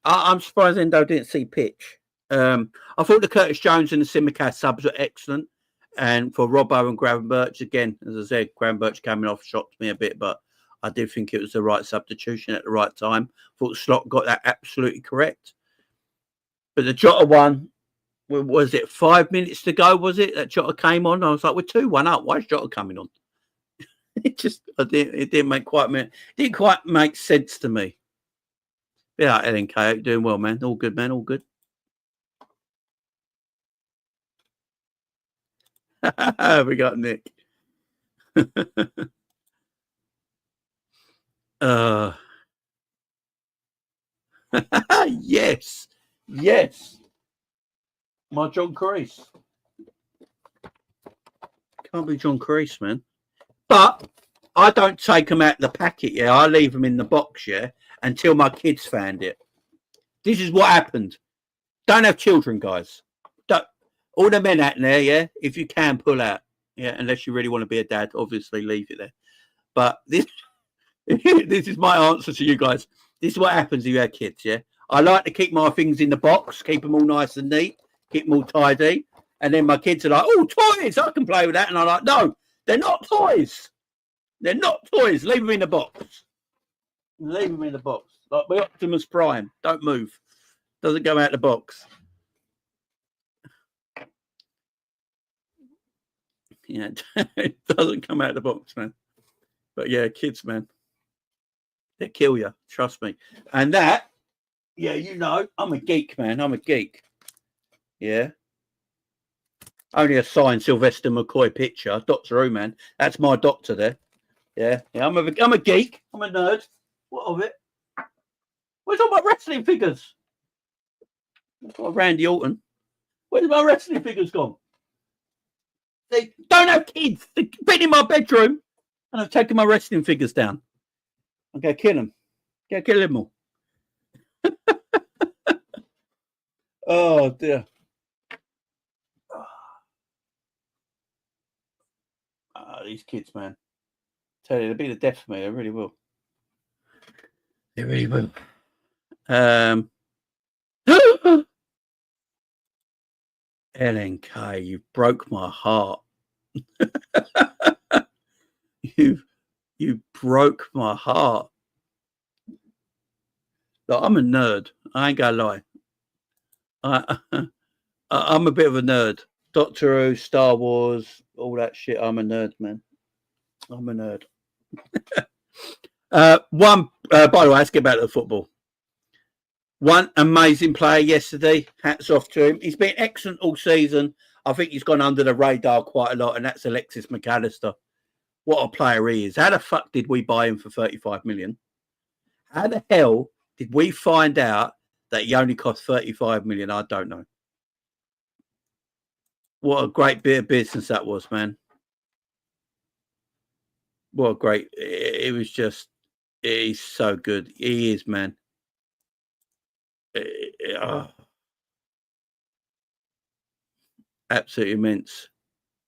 I'm surprised Endo didn't see pitch. I thought the Curtis Jones and the Simicast subs were excellent. And for Robbo and Gravenberch, again, as I said, Gravenberch coming off shocked me a bit, but I did think it was the right substitution at the right time. I thought Slot got that absolutely correct. But the Jota one, was it 5 minutes to go? Was it that Jota came on? I was like, we're 2-1 up. Why is Jota coming on? It didn't quite make sense to me. Yeah, LNK, doing well, man. All good, man. All good. We got Nick. Yes. My John Crease. Can't be John Crease, man. But I don't take them out of the packet, yeah. I leave them in the box, yeah, until my kids found it. This is what happened. Don't have children, guys. Don't. All the men out there, yeah, if you can, pull out. Yeah, unless you really want to be a dad, obviously leave it there. But this this is my answer to you guys. This is what happens if you have kids, yeah. I like to keep my things in the box, keep them all nice and neat, keep them all tidy. And then my kids are like, oh, toys, I can play with that. And I'm like, no, they're not toys. They're not toys. Leave them in the box. Leave them in the box. Like my Optimus Prime. Don't move. Doesn't go out the box. Yeah, it doesn't come out of the box, man. But yeah, kids, man. They kill you. Trust me. And that, yeah, you know, I'm a geek, man. I'm a geek. Yeah. Only a signed Sylvester McCoy picture. Doctor Who, man. That's my doctor there. Yeah. I'm a geek. I'm a nerd. What of it? Where's all my wrestling figures? I've got Randy Orton. Where's my wrestling figures gone? They don't have kids. They've been in my bedroom and I've taken my wrestling figures down. I'm going to kill them. I'm going to kill them all. Oh, dear. These kids, man. Tell you, they'll be the death of me. They really will. They really will. LNK, you broke my heart. You broke my heart. Look, I'm a nerd. I ain't gonna lie. I'm a bit of a nerd. Doctor Who, Star Wars, all that shit. I'm a nerd, man. I'm a nerd. By the way, let's get back to the football. One amazing player yesterday. Hats off to him. He's been excellent all season. I think he's gone under the radar quite a lot, and that's Alexis McAllister. What a player he is. How the fuck did we buy him for 35 million? How the hell did we find out that he only cost 35 million? I don't know. What a great bit of business that was, man. What a great... It was just... He's so good. He is, man. Absolutely immense.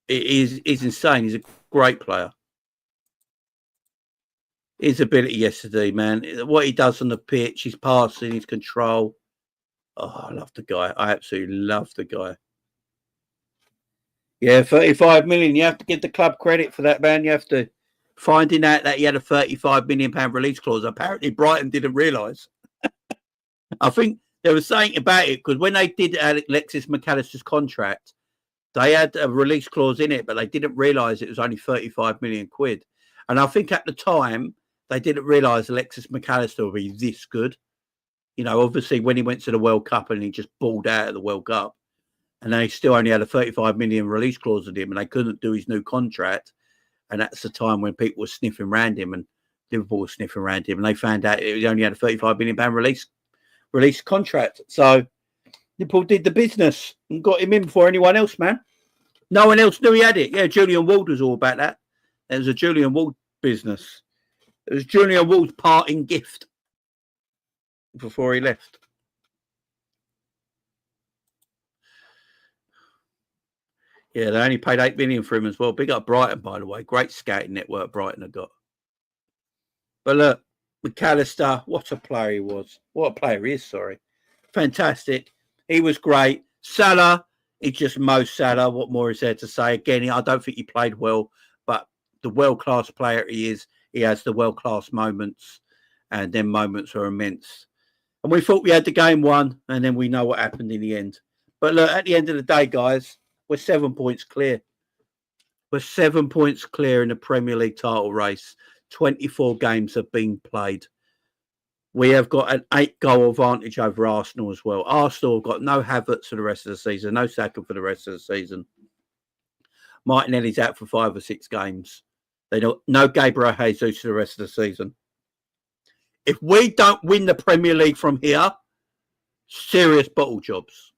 He's insane. He's a great player. His ability yesterday, man. What he does on the pitch, his passing, his control. Oh, I love the guy. I absolutely love the guy. Yeah, 35 million. You have to give the club credit for that, man. You have to. Finding out that he had a £35 million release clause. Apparently, Brighton didn't realise. I think there was something about it because when they did Alexis McAllister's contract, they had a release clause in it, but they didn't realise it was only 35 million quid. And I think at the time, they didn't realise Alexis McAllister would be this good. You know, obviously, when he went to the World Cup and he just balled out of the World Cup, and they still only had a 35 million release clause with him, and they couldn't do his new contract. And that's the time when people were sniffing around him, and Liverpool was sniffing around him, and they found out he only had a 35 million pound release contract. So Liverpool did the business and got him in before anyone else, man. No one else knew he had it. Yeah, Julian Ward was all about that. It was a Julian Ward business. It was Julian Ward's parting gift before he left. Yeah, they only paid 8 million for him as well. Big up Brighton, by the way. Great scouting network Brighton have got. But look, McAllister, what a player he was. What a player he is, sorry. Fantastic. He was great. Salah, he just Mo Salah. What more is there to say? Again, I don't think he played well, but the world-class player he is, he has the world-class moments, and then moments are immense. And we thought we had the game won, and then we know what happened in the end. But look, at the end of the day, guys, we're 7 points clear. We're 7 points clear in the Premier League title race. 24 games have been played. We have got an 8-goal advantage over Arsenal as well. Arsenal have got no Havertz for the rest of the season, no Saka for the rest of the season. Martinelli's out for 5 or 6 games. They don't no Gabriel Jesus for the rest of the season. If we don't win the Premier League from here, serious bottle jobs.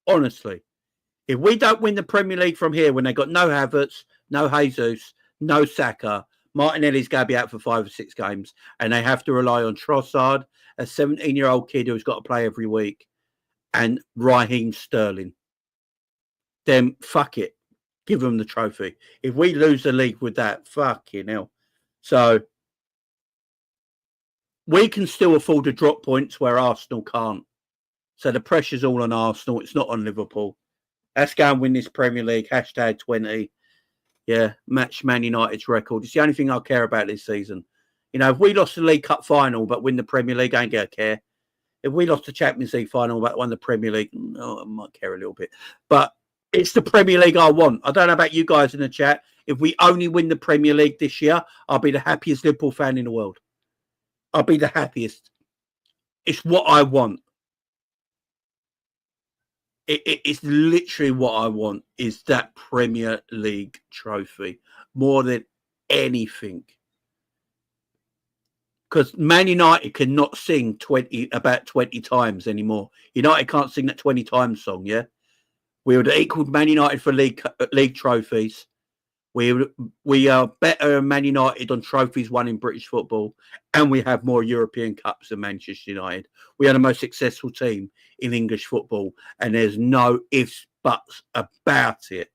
Honestly. If we don't win the Premier League from here when they got no Havertz, no Jesus, no Saka, Martinelli's going to be out for 5 or 6 games, and they have to rely on Trossard, a 17-year-old kid who's got to play every week, and Raheem Sterling. Then fuck it. Give them the trophy. If we lose the league with that, fucking hell. So we can still afford to drop points where Arsenal can't. So the pressure's all on Arsenal. It's not on Liverpool. Let's go and win this Premier League. Hashtag 20. Yeah, match Man United's record. It's the only thing I care about this season. You know, if we lost the League Cup final but win the Premier League, I ain't going to care. If we lost the Champions League final but won the Premier League, I might care a little bit. But it's the Premier League I want. I don't know about you guys in the chat. If we only win the Premier League this year, I'll be the happiest Liverpool fan in the world. I'll be the happiest. It's what I want. It's literally what I want is that Premier League trophy more than anything. Because Man United cannot sing about 20 times anymore. United can't sing that 20 times song, yeah? We would have equaled Man United for league trophies. We are better than Man United on trophies won in British football, and we have more European Cups than Manchester United. We are the most successful team in English football, and there's no ifs, buts about it.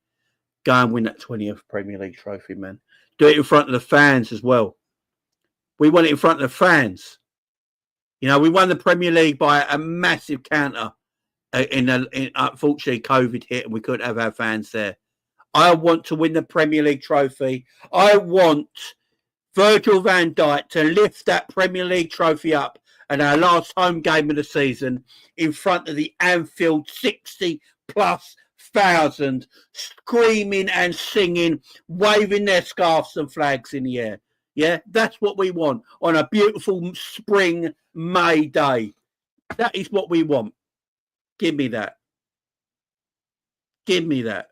Go and win that 20th Premier League trophy, man. Do it in front of the fans as well. We won it in front of the fans. You know, we won the Premier League by a massive counter. Unfortunately, COVID hit and we couldn't have our fans there. I want to win the Premier League trophy. I want Virgil van Dijk to lift that Premier League trophy up at our last home game of the season in front of the Anfield 60+ thousand, screaming and singing, waving their scarves and flags in the air. Yeah, that's what we want on a beautiful spring May day. That is what we want. Give me that. Give me that.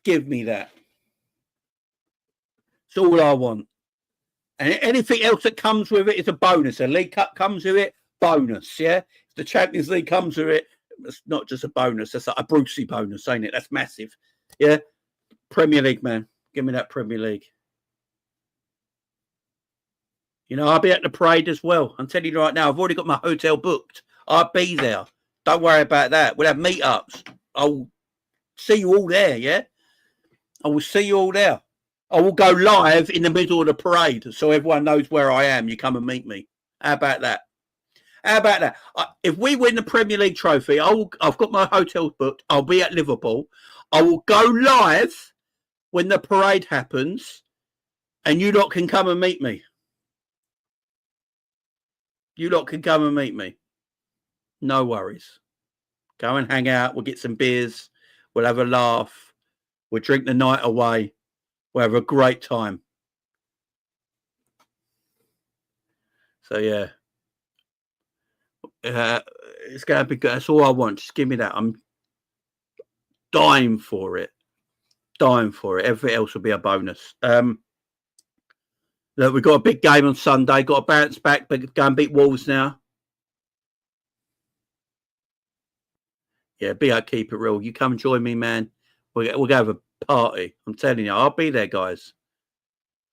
Give me that. It's all I want. And anything else that comes with it is a bonus. A League Cup comes with it, bonus, yeah? If the Champions League comes with it, it's not just a bonus. That's like a Brucey bonus, ain't it? That's massive. Yeah? Premier League, man. Give me that Premier League. You know, I'll be at the parade as well. I'm telling you right now, I've already got my hotel booked. I'll be there. Don't worry about that. We'll have meetups. I'll see you all there, yeah? I will see you all there. I will go live in the middle of the parade so everyone knows where I am. You come and meet me. How about that? How about that? If we win the Premier League trophy, I've got my hotels booked. I'll be at Liverpool. I will go live when the parade happens and you lot can come and meet me. You lot can come and meet me. No worries. Go and hang out. We'll get some beers. We'll have a laugh. We'll drink the night away. We'll have a great time. So, yeah. It's going to be good. That's all I want. Just give me that. I'm dying for it. Dying for it. Everything else will be a bonus. Look, we've got a big game on Sunday. Got to bounce back, but go and beat Wolves now. Yeah, be out, keep it real. You come and join me, man. We'll go have a party. I'm telling you, I'll be there, guys.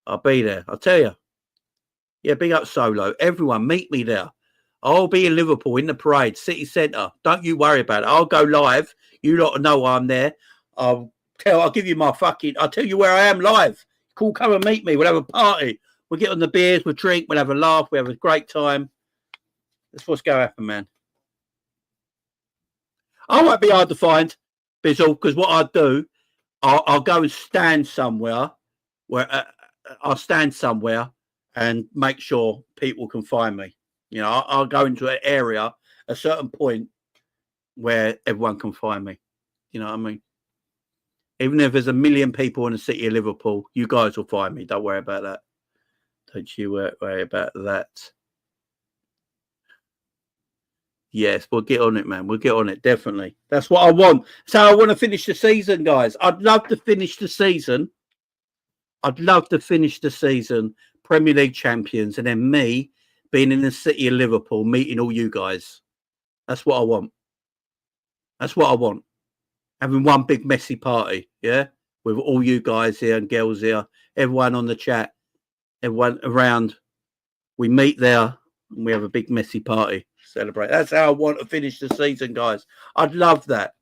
I'll be there. I'll tell you. Yeah, big up Solo. Everyone, meet me there. I'll be in Liverpool in the parade, city centre. Don't you worry about it. I'll go live. You lot know I'm there. I'll give you my fucking. I'll tell you where I am live. Cool, come and meet me. We'll have a party. We'll get on the beers. We'll drink. We'll have a laugh. We'll have a great time. That's what's going to happen, man. I won't be hard to find, Bizzle, because what I'll do, I'll go and stand somewhere where I'll stand somewhere and make sure people can find me. You know, I'll go into an area, a certain point where everyone can find me. You know what I mean? Even if there's 1 million people in the city of Liverpool, you guys will find me. Don't worry about that. Don't you worry about that. Yes, we'll get on it, man. We'll get on it, definitely. That's what I want. So I want to finish the season, guys. I'd love to finish the season. Premier League champions, and then me being in the city of Liverpool, meeting all you guys. That's what I want. That's what I want. Having one big messy party, yeah? With all you guys here and girls here, everyone on the chat, everyone around. We meet there and we have a big messy party. Celebrate. That's how I want to finish the season, guys. I'd love that.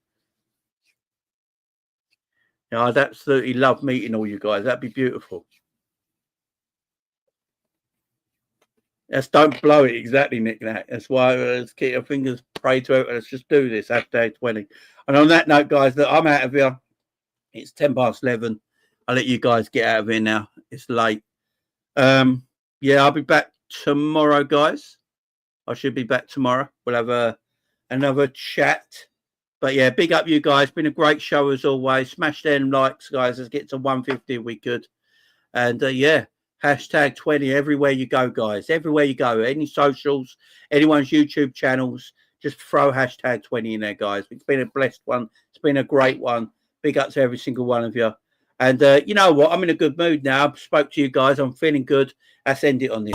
Yeah, I'd absolutely love meeting all you guys. That'd be beautiful. Let's don't blow it exactly, Nick. That's why let's keep our fingers pray to it. Let's just do this. Hashtag 20. And on that note, guys, look, I'm out of here. It's 11:10. I'll let you guys get out of here now. It's late. Yeah, I'll be back tomorrow, guys. I should be back tomorrow. We'll have another chat. But yeah, big up you guys. Been a great show as always. Smash them likes, guys. Let's get to 150 if we could. And yeah, hashtag 20 everywhere you go, guys. Everywhere you go. Any socials, anyone's YouTube channels, just throw hashtag 20 in there, guys. It's been a blessed one. It's been a great one. Big up to every single one of you. And you know what? I'm in a good mood now. I spoke to you guys. I'm feeling good. Let's end it on this.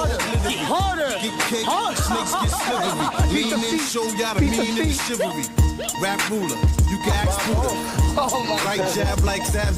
Rap ruler, you can ask Buddha. Right jab like Sam.